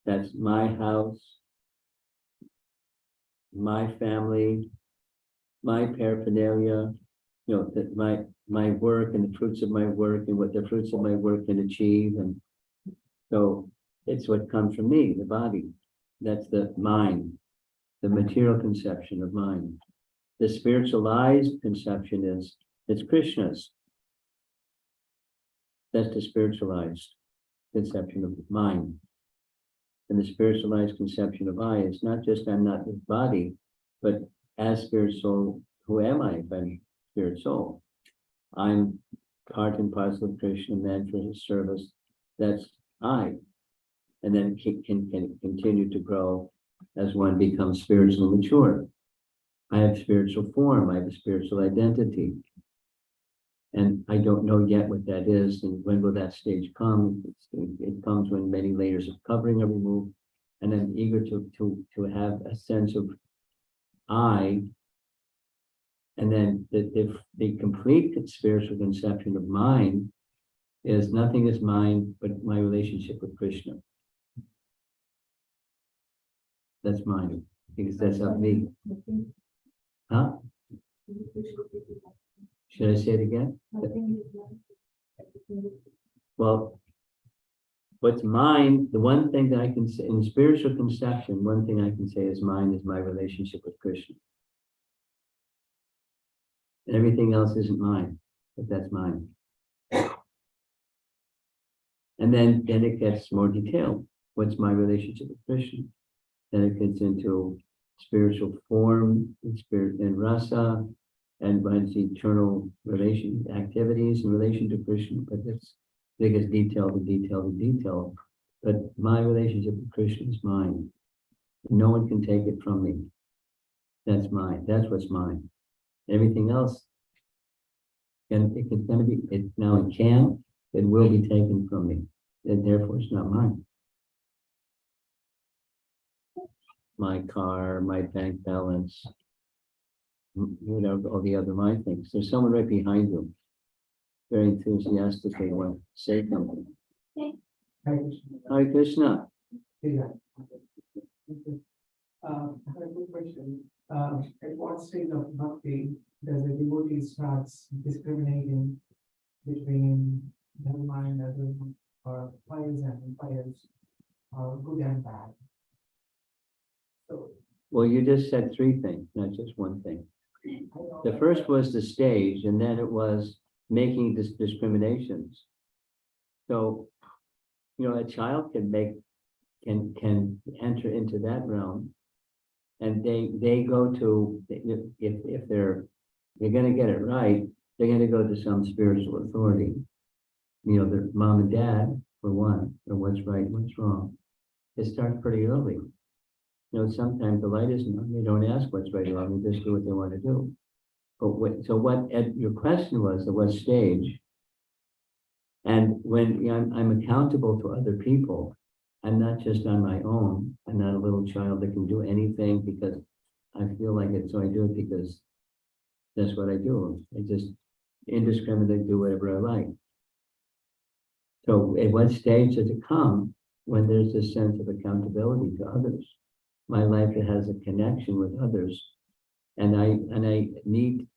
Speaker 1: That's my house, my family, my paraphernalia, you that my work and the fruits of my work and what the fruits of my work can achieve. And so it's what comes from me, the body. That's the mind, the material conception of mind. The spiritualized conception it's Krishna's. That's the spiritualized conception of mind. And the spiritualized conception of I is not just I'm not this body, but as spirit soul, who am I if I'm spirit soul? I'm part and parcel of Krishna, man for his service. That's I. And then it can continue to grow as one becomes spiritually mature. I have spiritual form, I have a spiritual identity. And I don't know yet what that is, and when will that stage come? It comes when many layers of covering are removed, and I'm eager to have a sense of I, and then the complete spiritual conception of mine is nothing is mine but my relationship with Krishna. That's mine, because that's not me. Huh? Should I say it again? Well, what's mine, the one thing that I can say in spiritual conception, one thing I can say is mine is my relationship with Krishna. And everything else isn't mine, but that's mine. And then it gets more detailed. What's my relationship with Krishna? Then it gets into spiritual form and spirit and rasa, and one's eternal relation activities in relation to Krishna, but that's biggest detail to detail to detail. But my relationship with Krishna is mine. No one can take it from me. That's mine. That's what's mine. Everything else, and it will be taken from me. And therefore it's not mine. My car, my bank balance, all the other my things. There's someone right behind you, very enthusiastically want to say something. Hare Krishna.
Speaker 3: Yeah. I have a good question. At what stage of bhakti does a devotee starts discriminating between dharma and adharma, or pious and impious, or good and bad? So,
Speaker 1: Well, you just said three things, not just one thing. The first was the stage, and then it was making discriminations. So, a child can enter into that realm, and they go to, if they're going to get it right, they're going to go to some spiritual authority. Their mom and dad, for one, or what's right, what's wrong. It starts pretty early. Sometimes the light isn't on. They don't ask what's right or wrong. They just do what they want to do. But your question was at what stage? And when I'm accountable to other people, I'm not just on my own. I'm not a little child that can do anything because I feel like it. So I do it because that's what I do. I just indiscriminately do whatever I like. So at what stage does it come? When there's this sense of accountability to others. My life has a connection with others, and I need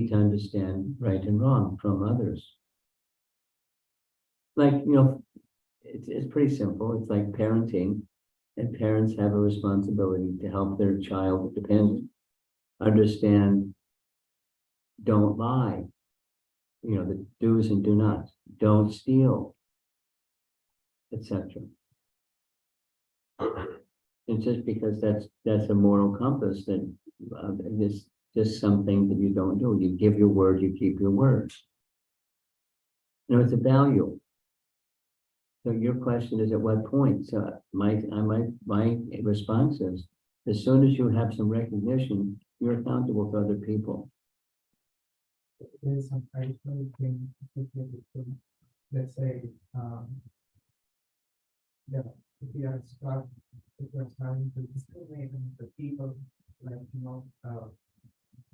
Speaker 1: to understand right and wrong from others. Like it's pretty simple. It's like parenting, and parents have a responsibility to help their child dependent understand. Don't lie. The do's and do nots. Don't steal, etc. It's just because that's a moral compass that it's just something that you don't do. You give your word, you keep your word. It's a value. So your question is at what point? So my response is, as soon as you have some recognition, you're accountable to other people.
Speaker 3: there's some traditional thing associated with, let's say, if we are starting to discriminate the people, like,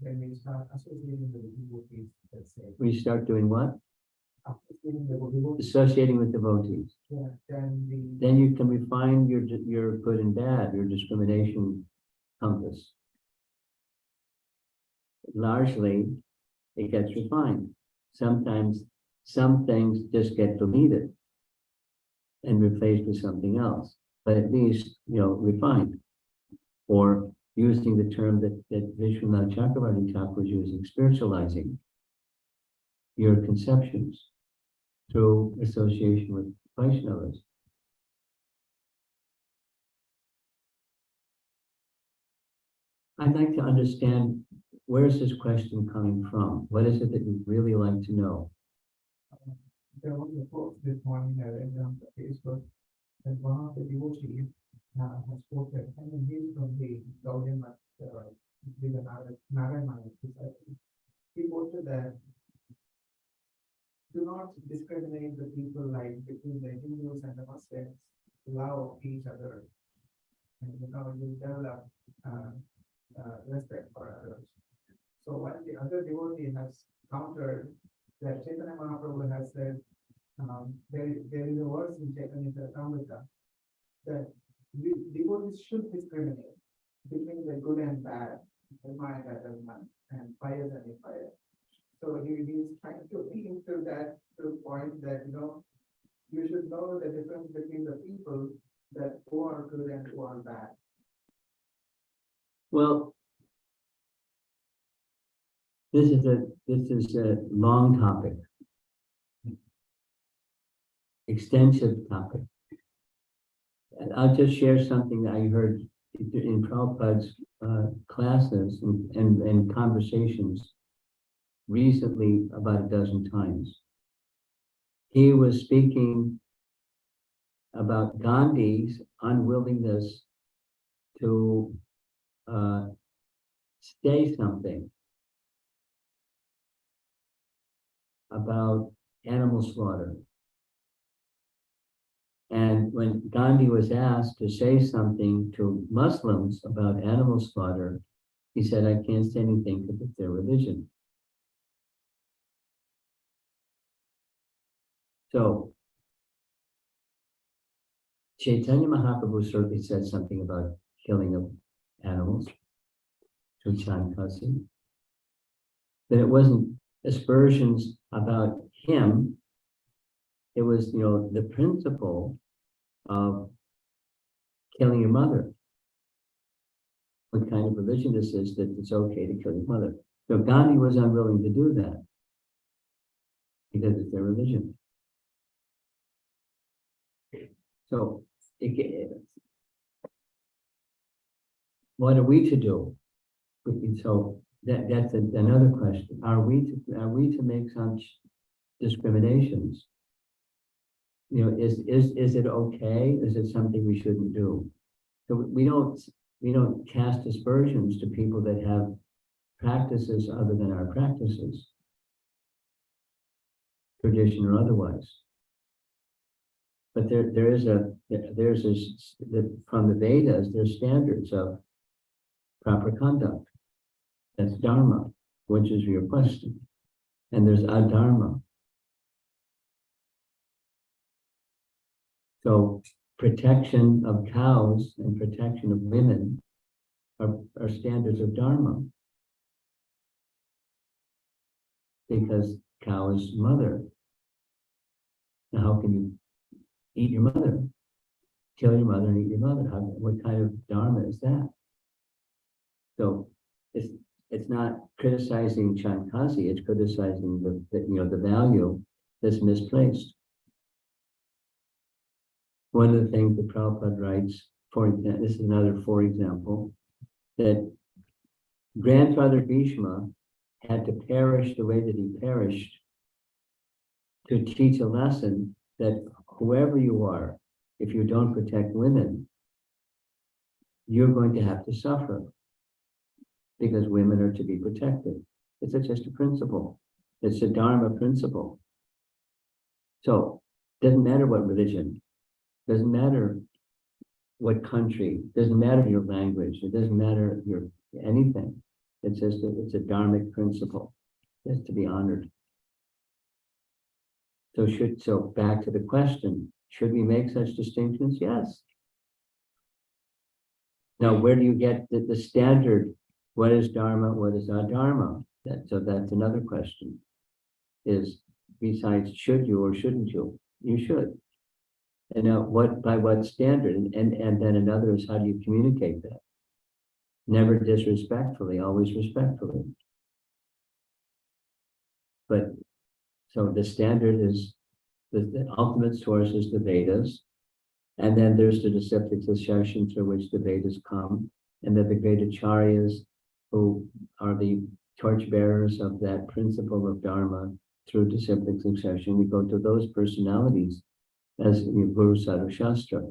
Speaker 3: when we start associating with the devotees, let's say.
Speaker 1: We start doing what?
Speaker 3: Associating with the devotees,
Speaker 1: Associating with devotees.
Speaker 3: yeah,
Speaker 1: Then you can refine your good and bad, your discrimination compass. Largely, it gets refined. Sometimes some things just get deleted and replaced with something else, but at least, refined. Or using the term that Vishwanath Chakravarti Thakur was using, spiritualizing your conceptions through association with Vaishnavas. I'd like to understand, where is this question coming from? What is it that you'd really like to know?
Speaker 3: There was a post this morning I read on Facebook that one of the devotees has posted, and he's from the Gaudiya Math, the Narayana Society. He posted that do not discriminate the people like between the Hindus and the Muslims. Love each other, and you develop respect for others. So while the other devotee has countered that Chaitanya Mahaprabhu has said, there is a verse in Chaitanya Charitamrita that devotees should discriminate between the good and bad, admired and admired, and pious and impious. So he is trying to link to that to the point that you should know the difference between the people that who are good and who are bad.
Speaker 1: Well, this is a long topic, extensive topic. And I'll just share something that I heard in Prabhupada's classes and conversations recently about a dozen times. He was speaking about Gandhi's unwillingness to say something about animal slaughter. And when Gandhi was asked to say something to Muslims about animal slaughter, he said, I can't say anything because it's their religion. So, Chaitanya Mahaprabhu certainly said something about killing of animals to Chankasi. But it wasn't aspersions about him. It was, the principle of killing your mother. What kind of religion this is that it's okay to kill your mother. So Gandhi was unwilling to do that because it's their religion. So what are we to do? So that's another question. Are we to make such discriminations? Is it okay? Is it something we shouldn't do? So we don't cast aspersions to people that have practices other than our practices, tradition or otherwise. But there's from the Vedas, there's standards of proper conduct. That's dharma, which is your question. And there's adharma. So protection of cows and protection of women are standards of dharma. Because cow is mother. Now how can you eat your mother? Kill your mother and eat your mother? What kind of dharma is that? So it's not criticizing Chankasi, it's criticizing the value that's misplaced. One of the things that Prabhupada writes, this is another for example, that grandfather Bhishma had to perish the way that he perished to teach a lesson that whoever you are, if you don't protect women, you're going to have to suffer because women are to be protected. It's just a principle. It's a dharma principle. So it doesn't matter what religion, doesn't matter what country, doesn't matter your language, it doesn't matter your anything. It's just it's a dharmic principle that's to be honored. So back to the question, should we make such distinctions? Yes. Now, where do you get the standard? What is dharma? What is adharma? So that's another question. Is besides should you or shouldn't you? You should. And now by what standard? And then another is how do you communicate that? Never disrespectfully, always respectfully. But so the standard is the ultimate source is the Vedas. And then there's the disciplic succession through which the Vedas come. And then the great acharyas who are the torchbearers of that principle of Dharma through disciplic succession. We go to those personalities as Guru Sadhu Shastra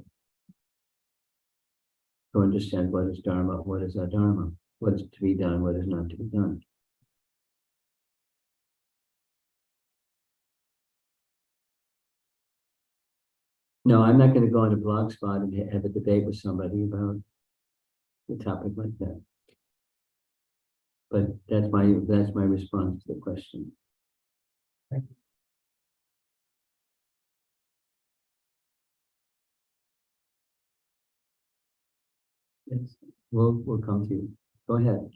Speaker 1: to understand what is Dharma, what is Adharma, what is to be done, what is not to be done. No, I'm not going to go on a blogspot and have a debate with somebody about a topic like that. But that's my response to the question.
Speaker 3: Thank you.
Speaker 1: Yes, we'll come to you. Go ahead.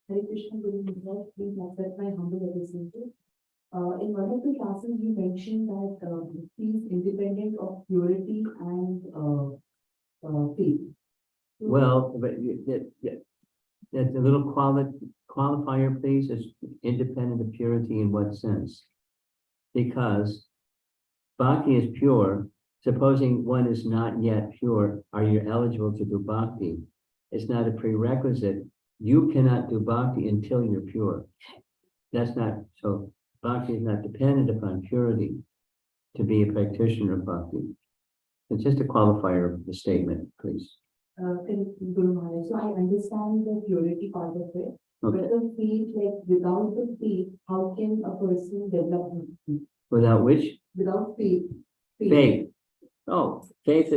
Speaker 4: Hare Krishna, Guru Maharaj, please accept my humble obeisance. In one of the classes, you mentioned that peace independent of purity and faith.
Speaker 1: Well, but that's a little qualifier, please. Is independent of purity in what sense? Because bhakti is pure. Supposing one is not yet pure, are you eligible to do bhakti? It's not a prerequisite. You cannot do bhakti until you're pure. That's not so. Bhakti is not dependent upon purity to be a practitioner of bhakti. It's just a qualifier of the statement, please.
Speaker 4: Guru Maharaj, so I understand the purity part of it.
Speaker 1: Okay.
Speaker 4: But the faith, like without the faith, how can a person develop bhakti?
Speaker 1: Without which?
Speaker 4: Without faith.
Speaker 1: Faith. Oh, faith.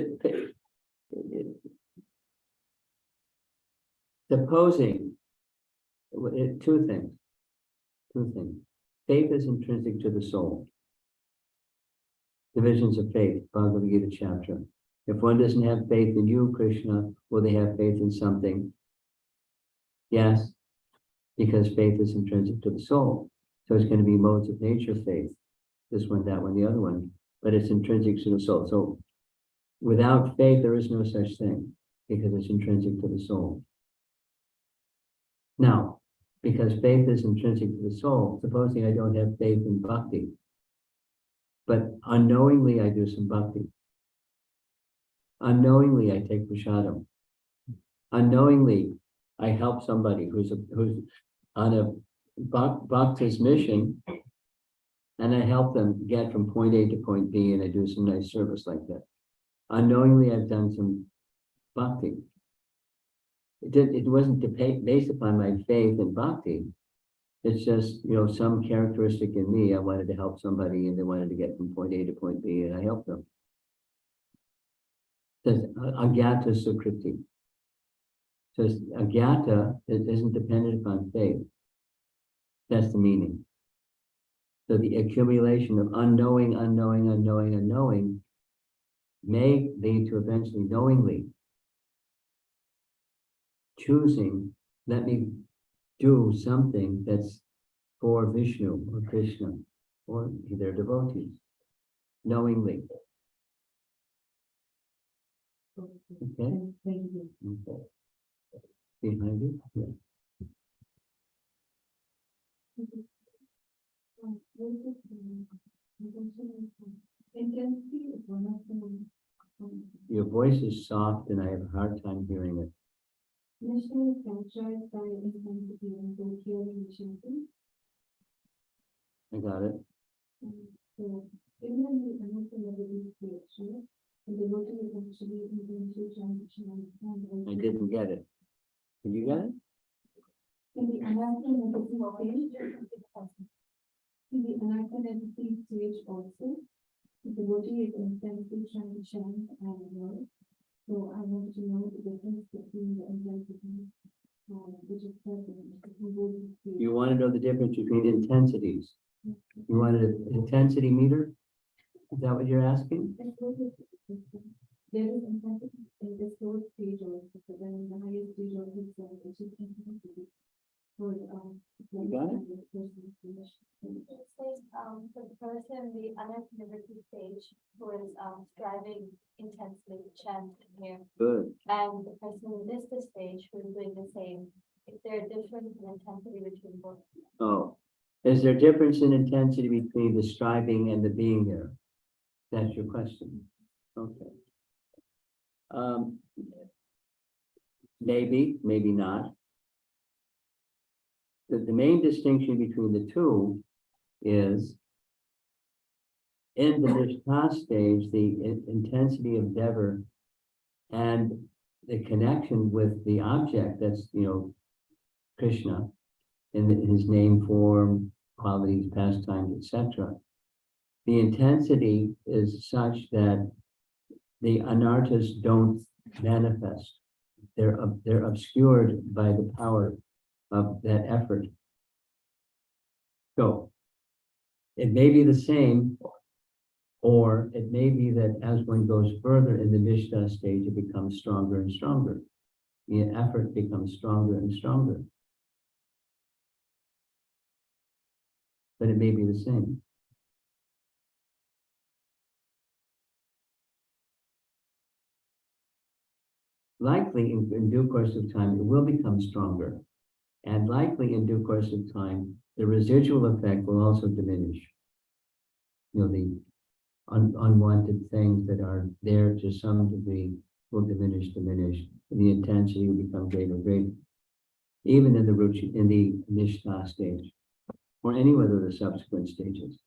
Speaker 1: Supposing two things. Faith is intrinsic to the soul. Divisions of faith, Bhagavad Gita chapter. If one doesn't have faith in you, Krishna, will they have faith in something? Yes, because faith is intrinsic to the soul. So it's going to be modes of nature faith. This one, that one, the other one. But it's intrinsic to the soul. So without faith, there is no such thing because it's intrinsic to the soul. Now, because faith is intrinsic to the soul, supposing I don't have faith in bhakti, but unknowingly I do some bhakti. Unknowingly I take prasadam. Unknowingly I help somebody who's on a bhakti's mission, and I help them get from point A to point B, and I do some nice service like that. Unknowingly I've done some bhakti. It wasn't based upon my faith in bhakti. It's just, some characteristic in me. I wanted to help somebody and they wanted to get from point A to point B, and I helped them. It says agyata sukriti. So agyata isn't dependent upon faith. That's the meaning. So the accumulation of unknowing may lead to eventually knowingly choosing, let me do something that's for Vishnu or Krishna or their devotees, knowingly. Okay?
Speaker 4: Thank you.
Speaker 1: Okay. Behind you? Yeah.
Speaker 4: Intensity is one of the
Speaker 1: Your voice is soft and I have a hard time hearing it.
Speaker 4: national is characterized by intensity and social initiative.
Speaker 1: I got it.
Speaker 4: So, even in the emotional level creation, the devotee is actually intensely transition and
Speaker 1: I didn't get it. Did you get it?
Speaker 4: in the anarchy stage also, the devotee is intensely transition and so I want to know the difference between the intensity which is present in both the states.
Speaker 1: You want to know the difference between intensities. You wanted an intensity meter? Is that what you're asking?
Speaker 4: There is intensity in the slow stage also, but then in the highest stage of himself, which is intensity. For
Speaker 1: You got it?
Speaker 4: It says, for the person, the unequanimity stage, who is, striving intensely to chant here,
Speaker 1: Good.
Speaker 4: and the person in this stage who is doing the same, if there are difference in intensity between both.
Speaker 1: Oh, is there difference in intensity between the striving and the being there? That's your question. Okay. Maybe, maybe not. The main distinction between the two is in the Nishtha stage, the intensity of endeavor and the connection with the object, that's, Krishna, in his name, form, qualities, pastimes, etc. The intensity is such that the anarthas don't manifest. They're obscured by the power of that effort. So it may be the same, or it may be that as one goes further in the Nishtha stage, it becomes stronger and stronger. The effort becomes stronger and stronger. But it may be the same. Likely in due course of time, it will become stronger. And likely in due course of time, the residual effect will also diminish. The unwanted things that are there to some degree will diminish. The intensity will become greater. Even in the Nishtha stage, or any one of the subsequent stages.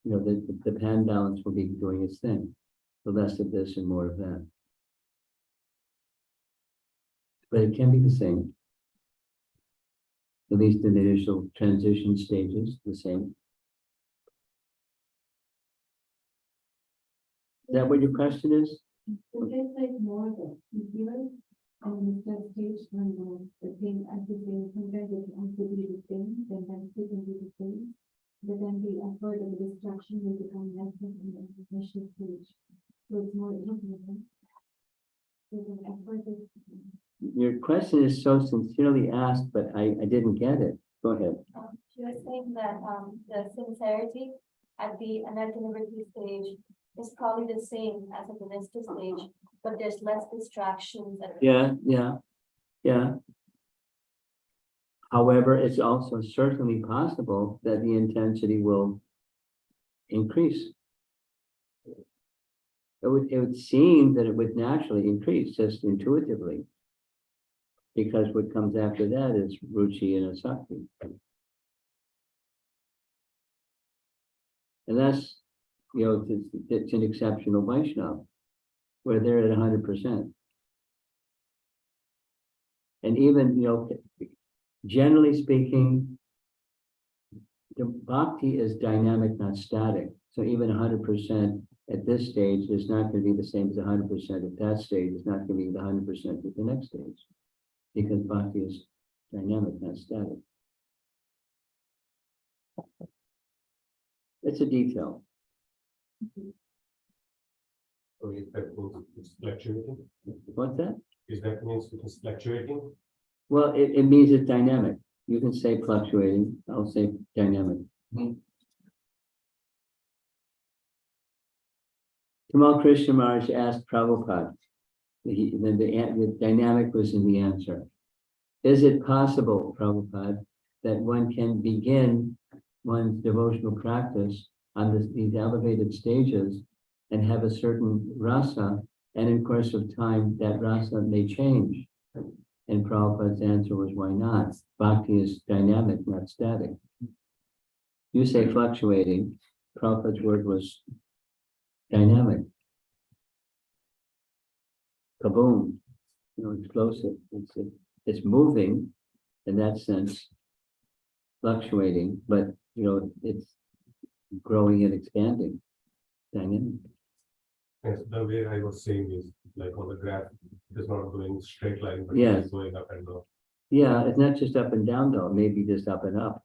Speaker 1: The pan balance will be doing its thing. The less of this and more of that. But it can be the same. At least in the initial transition stages, the same. Is that what your question is?
Speaker 4: So there's like more of a here and the stage when the thing as the same, sometimes it can also be the same, then it can be the same. But then the effort and the distraction will become less in the initial stage. So it's more intimate. So the effort is.
Speaker 1: Your question is so sincerely asked, but I didn't get it. Go ahead.
Speaker 4: She was saying that, the sincerity at the anartha-nivritti stage is probably the same as at the Nistha stage, but there's less distractions.
Speaker 1: Yeah. However, it's also certainly possible that the intensity will increase. It would seem that it would naturally increase just intuitively. Because what comes after that is ruchi and asakti. And that's, it's an exceptional Vaishnava, where they're at 100%. And even, generally speaking, the bhakti is dynamic, not static. So even 100% at this stage is not going to be the same as 100% at that stage. It's not going to be the 100% at the next stage. Because bhakti is dynamic, not static. It's a detail.
Speaker 5: So is that means it's fluctuating?
Speaker 1: What's that?
Speaker 5: Is that means it is fluctuating?
Speaker 1: Well, it means it's dynamic. You can say fluctuating, I'll say dynamic. Kamal Krishna Maharaj asked Prabhupada, the dynamic was in the answer. Is it possible, Prabhupada, that one can begin one's devotional practice on these elevated stages and have a certain rasa, and in course of time, that rasa may change? And Prabhupada's answer was, why not? Bhakti is dynamic, not static. You say fluctuating. Prabhupada's word was dynamic. Kaboom, explosive. It's moving in that sense, fluctuating, but it's growing and expanding. Dynamic.
Speaker 5: Yes, the way I was saying is like on the graph, it is not going straight line, but
Speaker 1: Yes.
Speaker 5: it's going up and down.
Speaker 1: Yeah, it's not just up and down though, maybe just up and up.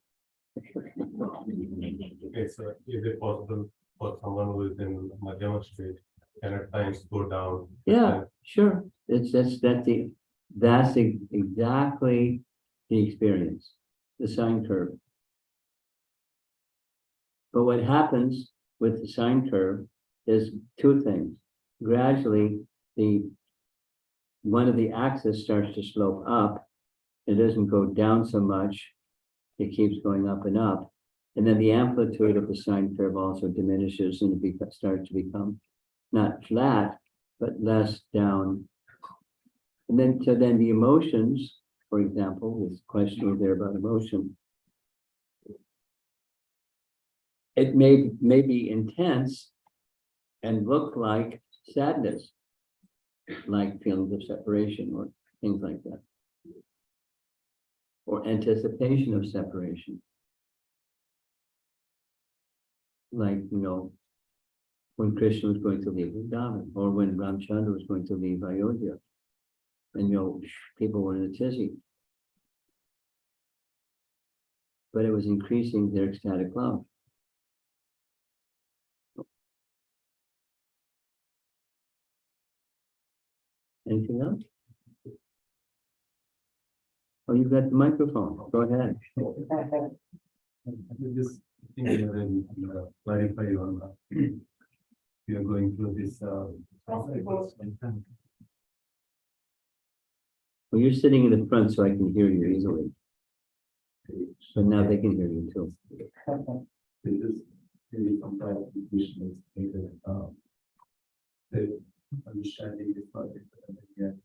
Speaker 5: Okay, so is it possible for someone who is in Madhyama state and at times go down?
Speaker 1: Yeah, sure. That's exactly the experience. the sine curve. But what happens with the sine curve is two things. Gradually, one of the axes starts to slope up. It doesn't go down so much. It keeps going up and up. And then the amplitude of the sine curve also diminishes and it starts to become not flat, but less down. And then, so then the emotions, for example, this question was there about emotion. It may be intense and look like sadness, like feelings of separation or things like that, or anticipation of separation. Like, when Krishna was going to leave Vrindavan, or when Ramchandra was going to leave Ayodhya, and people were in a tizzy. But it was increasing their ecstatic love. Anything else? Oh, you've got the microphone. Go ahead.
Speaker 5: Just clarify on we are going through this.
Speaker 1: Well, you're sitting in the front, so I can hear you easily. So now they can hear you too.
Speaker 5: Sometimes vision is needed. The understanding is not and yet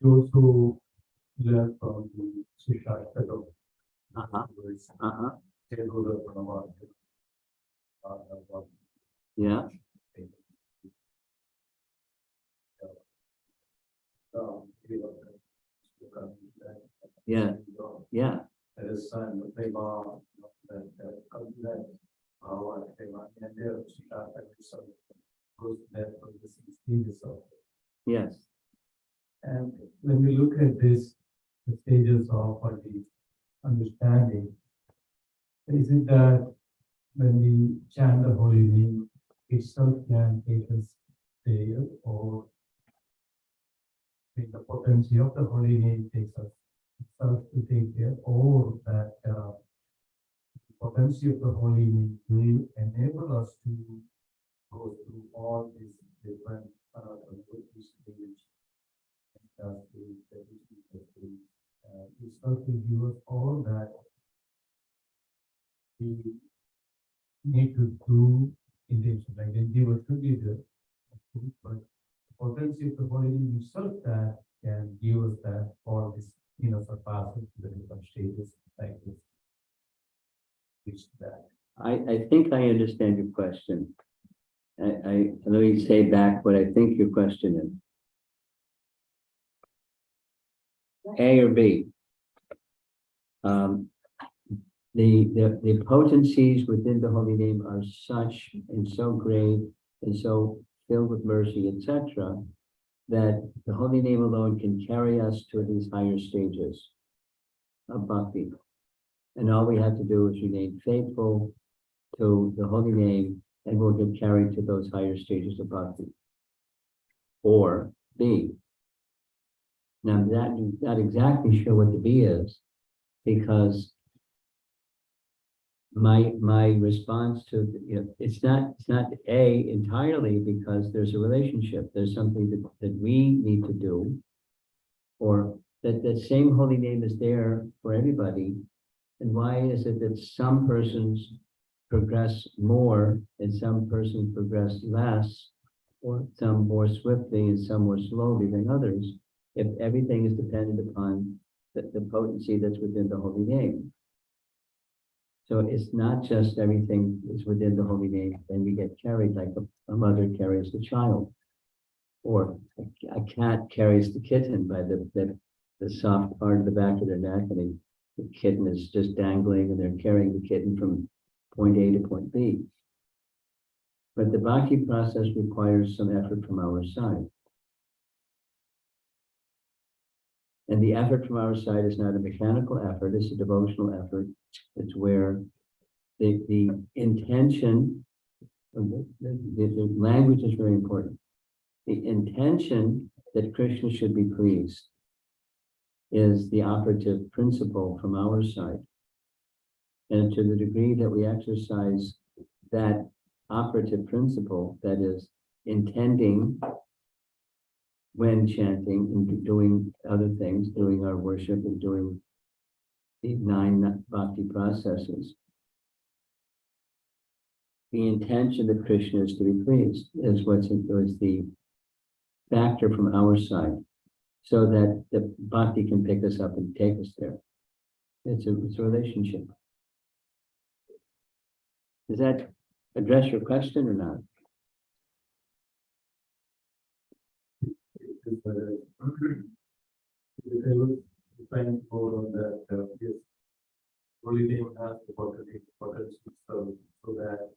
Speaker 5: you also learn from the Shisha Fellow.
Speaker 1: Yeah. Yeah. Yeah. Yes.
Speaker 5: And when we look at this, the stages of the understanding, is it that when we chant the holy name, itself can take us there, or the potency of the holy name takes us itself to take there, or that the potency of the holy name will enable us to go through all these different stages. Itself will give us all that we need to do intention. Like the endeavor should be there, but the potency of the holy name itself that can give us that all this, surpasses the different stages like this. Reach that.
Speaker 1: I think I understand your question. Let me say back what I think your question is. A or B. The potencies within the holy name are such and so great and so filled with mercy, etc., that the holy name alone can carry us to these higher stages of bhakti. And all we have to do is remain faithful to the holy name, and we'll get carried to those higher stages of bhakti. Or B. Now, I'm not exactly sure what the B is, because my response to it's not A entirely, because there's a relationship. There's something that we need to do, or that the same holy name is there for everybody. And why is it that some persons progress more and some persons progress less, or some more swiftly and some more slowly than others, if everything is dependent upon the potency that's within the holy name? So it's not just everything is within the holy name, and we get carried like a mother carries the child, or a cat carries the kitten by the soft part of the back of their neck, and the kitten is just dangling, and they're carrying the kitten from point A to point B. But the bhakti process requires some effort from our side. And the effort from our side is not a mechanical effort, it's a devotional effort. It's where the intention, the language is very important. The intention that Krishna should be pleased is the operative principle from our side. And to the degree that we exercise that operative principle, that is intending when chanting and doing other things, doing our worship and doing the 9 bhakti processes, the intention that Krishna is to be pleased is was the factor from our side, so that the bhakti can pick us up and take us there. It's a relationship. Does that address your question or not?
Speaker 5: I was trying more on that, yes, only thing has the potential, so that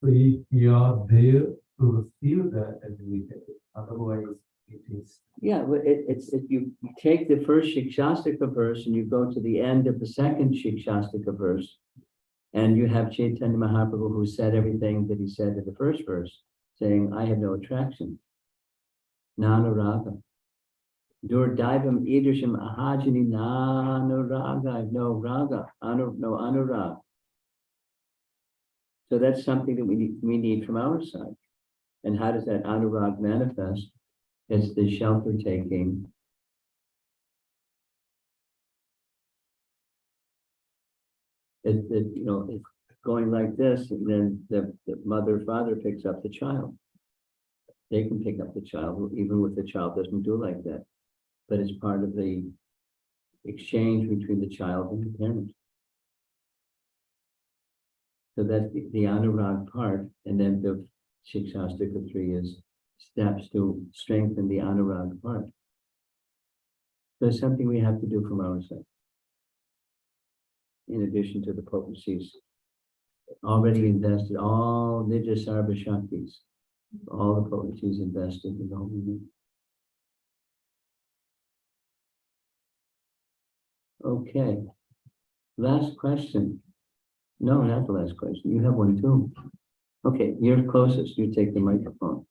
Speaker 5: we are there to receive that and we get it. Otherwise, it is.
Speaker 1: Yeah, well, it's you take the first Shikshastika verse and you go to the end of the second Shikshastika verse, and you have Chaitanya Mahaprabhu who said everything that he said in the first verse, saying, I have no attraction. Nanuraga. Durdaivam idrisham ahajani nanuraga. I have no raga, no anurag. So that's something that we need from our side. And how does that anurag manifest? It's the shelter taking. It's going like this, and then the mother or father picks up the child. They can pick up the child, even if the child doesn't do like that. But it's part of the exchange between the child and the parent. So that's the anurag part, and then the Shikshastika 3 is steps to strengthen the anurag part. So it's something we have to do from our side. In addition to the potencies already invested, all Nija Sarva Shaktis, all the potencies invested in the whole movement. Okay. Last question. No, not the last question. You have one too. Okay, you're closest. You take the microphone.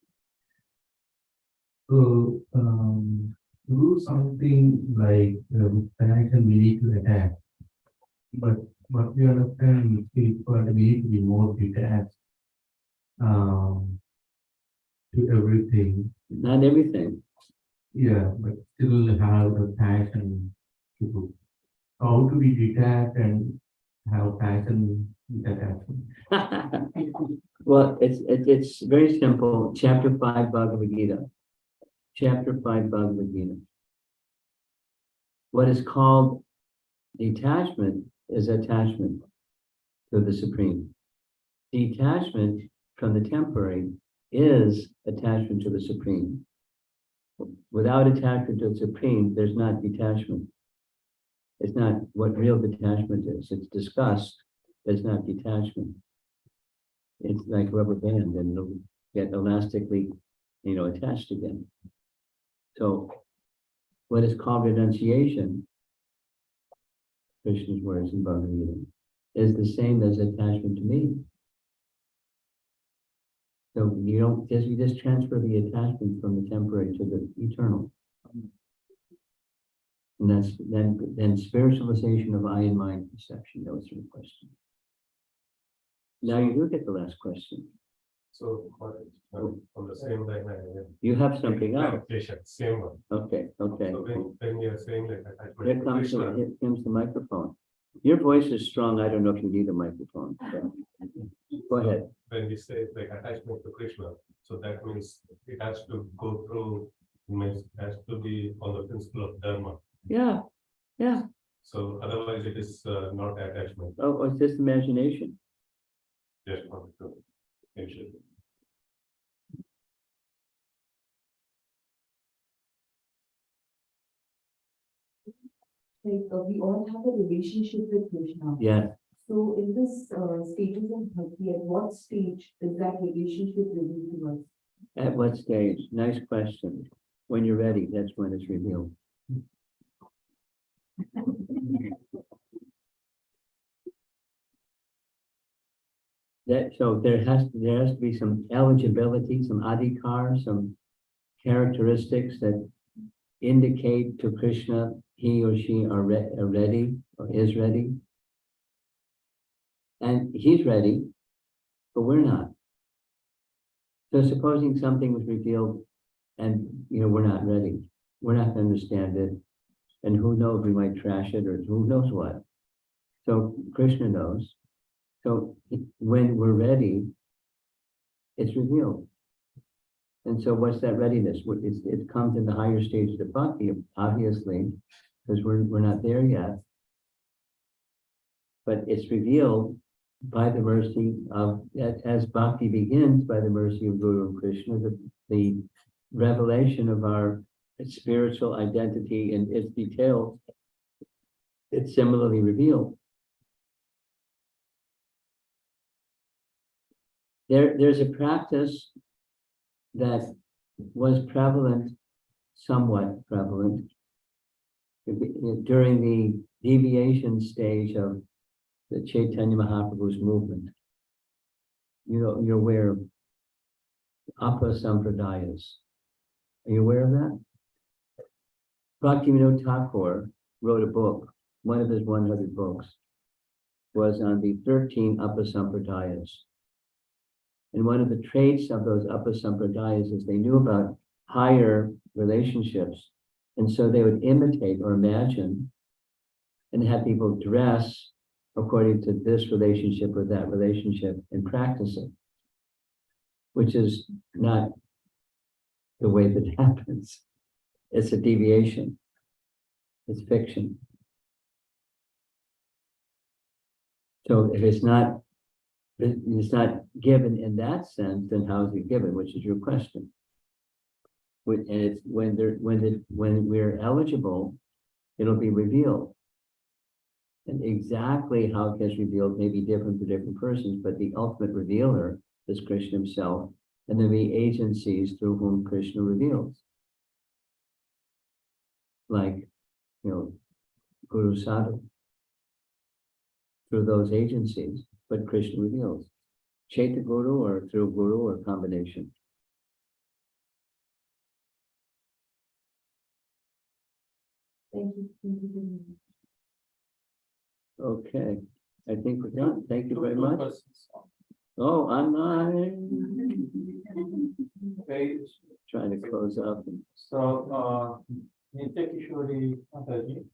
Speaker 5: So, do something like passion we need to attack, but we understand we need to be more detached to everything.
Speaker 1: Not everything.
Speaker 5: Yeah, but still have the passion to do. How to be detached and have passion with attachment?
Speaker 1: Well, it's very simple. Chapter 5 Bhagavad Gita. Chapter 5 Bhagavad Gita. What is called detachment is attachment to the Supreme. Detachment from the temporary is attachment to the Supreme. Without attachment to the Supreme, there's not detachment. It's not what real detachment is. It's disgust, but it's not detachment. It's like a rubber band, and it'll get elastically, attached again. So what is called renunciation, Krishna's words in Bhagavad Gita, is the same as attachment to me. So you just transfer the attachment from the temporary to the eternal. And that's then spiritualization of eye and mind perception. That was your question. Now you do get the last question.
Speaker 6: So, on the same line,
Speaker 1: You have something else.
Speaker 6: clarification, same one.
Speaker 1: Okay.
Speaker 6: So when we are saying like
Speaker 1: Here
Speaker 6: attachment,
Speaker 1: comes the microphone. Your voice is strong. I don't know if you need a microphone. So. Go ahead.
Speaker 6: when we say like attachment to Krishna, so that means it has to go through, has to be on the principle of dharma.
Speaker 1: Yeah.
Speaker 6: So otherwise it is not attachment,
Speaker 1: Oh, it's just imagination.
Speaker 6: just wanted to mention.
Speaker 7: We all have a relationship with Krishna.
Speaker 1: Yeah.
Speaker 7: So in this stages of bhakti, at what stage is that relationship revealed to us?
Speaker 1: At what stage? Nice question. When you're ready, that's when it's revealed. So there has to be some eligibility, some adhikar, some characteristics that indicate to Krishna he or she are ready or is ready. And he's ready, but we're not. So supposing something was revealed and, we're not ready, we're not going to understand it. And who knows, we might trash it or who knows what. So Krishna knows. So when we're ready, it's revealed. And so what's that readiness? It comes in the higher stages of bhakti, obviously, because we're not there yet. But it's revealed by the mercy of, as bhakti begins by the mercy of Guru and Krishna, the revelation of our spiritual identity and its details, it's similarly revealed. There's a practice that was prevalent, somewhat prevalent, during the deviation stage of the Chaitanya Mahaprabhu's movement. You're aware of Apa Sampradayas. Are you aware of that? Bhaktivinoda Thakur wrote a book. One of his 100 books was on the 13 Apa Sampradayas. And one of the traits of those Apa Sampradayas is they knew about higher relationships. And so they would imitate or imagine and have people dress according to this relationship or that relationship and practice it, which is not the way that happens. It's a deviation. It's fiction. So if it's not given in that sense, then how is it given? Which is your question. And it's when we're eligible, it'll be revealed. And exactly how it gets revealed may be different for different persons, but the ultimate revealer is Krishna himself, and there be agencies through whom Krishna reveals. Like, Guru Sadhu, through those agencies, but Krishna reveals. Chaitanya Guru or through Guru or combination.
Speaker 4: Thank you. Thank you very much.
Speaker 1: Okay, I think we're done. Thank you very much. Oh, I'm not
Speaker 8: Okay,
Speaker 1: trying to close up.
Speaker 8: so, Nitya Kishori Mataji,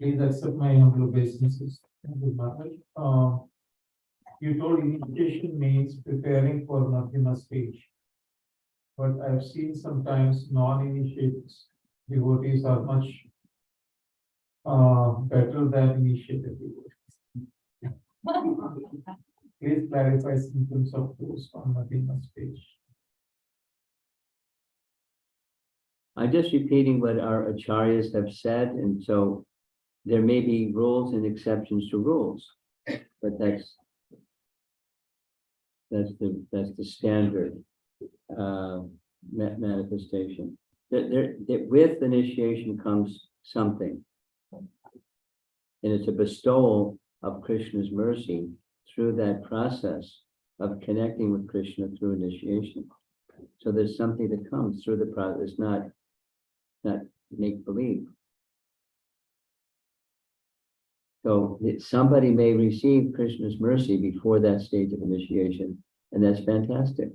Speaker 8: please accept my humble obeisances. Good Maharaj. You told initiation means preparing for Madhyama stage. But I've seen sometimes non-initiates devotees are much better than initiated devotees. Please clarify symptoms of those on Madhyama stage.
Speaker 1: I'm just repeating what our acharyas have said, and so there may be rules and exceptions to rules, but that's the standard manifestation. That with initiation comes something, and it's a bestowal of Krishna's mercy through that process of connecting with Krishna through initiation. So there's something that comes through the process, not make believe. So somebody may receive Krishna's mercy before that stage of initiation, and that's fantastic.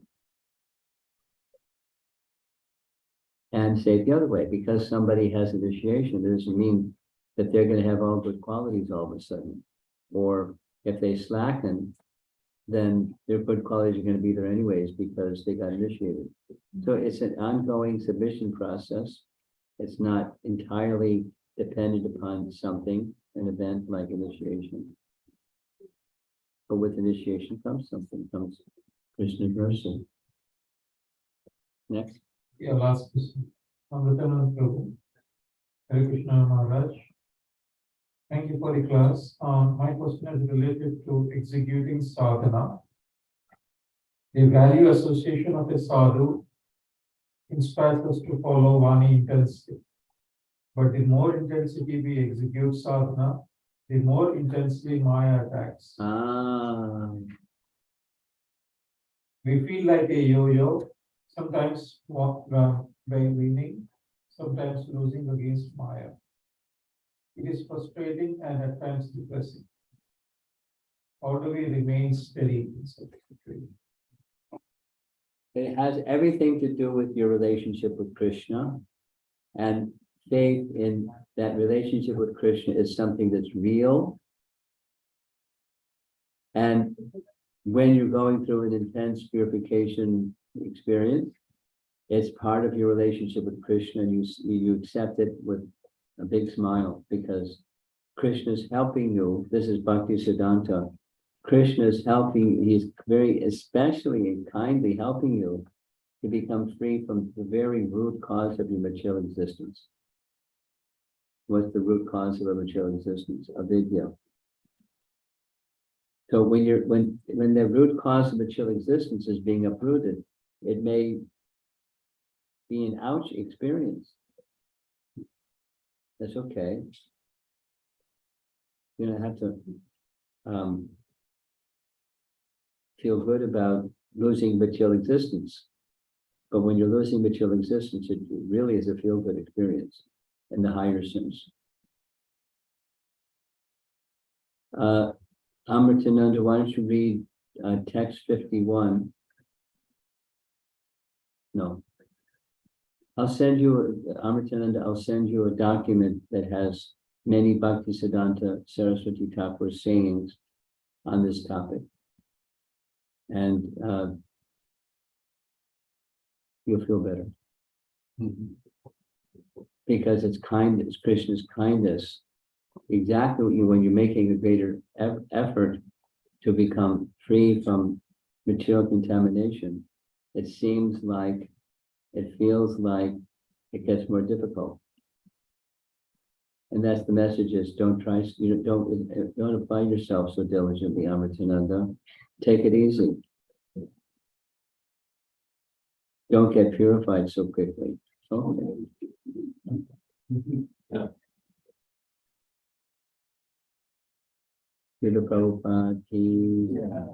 Speaker 1: And say it the other way, because somebody has initiation, it doesn't mean that they're going to have all good qualities all of a sudden. Or if they slacken, then their good qualities are going to be there anyways because they got initiated. So it's an ongoing submission process. It's not entirely dependent upon something, an event like initiation. But with initiation comes something, comes Krishna's mercy. Next.
Speaker 8: Yeah, last question. Amritanand Prabhu. Hare Krishna Maharaj. Thank you for the class. My question is related to executing sadhana. The value association of a sadhu inspires us to follow Vani intensely. But the more intensity we execute sadhana, the more intensely Maya attacks. We feel like a yo-yo. sometimes by winning, sometimes losing against Maya. It is frustrating and at times depressing. How do we remain steady in such a situation?
Speaker 1: It has everything to do with your relationship with Krishna. And faith in that relationship with Krishna is something that's real. And when you're going through an intense purification experience, it's part of your relationship with Krishna, and you accept it with a big smile because Krishna's helping you. This is Bhakti Siddhanta. Krishna's helping, he's very especially and kindly helping you to become free from the very root cause of your material existence. What's the root cause of our material existence? Avidya. So when the root cause of material existence is being uprooted, it may be an ouch experience. That's okay. You don't have to feel good about losing material existence. But when you're losing material existence, it really is a feel-good experience in the higher sense. Amritananda, why don't you read text 51? No. I'll send you, Amritananda, I'll send you a document that has many Bhaktisiddhanta Saraswati Thakur sayings on this topic. And you'll feel better. Because it's kindness, Krishna's kindness, exactly when you're making a greater effort to become free from material contamination, it seems like, it feels like it gets more difficult. And that's the message is don't apply yourself so diligently, Amritananda. Take it easy. Don't get purified so quickly. Okay.
Speaker 6: Yeah.
Speaker 1: Srila Prabhupada ki.
Speaker 6: Yeah.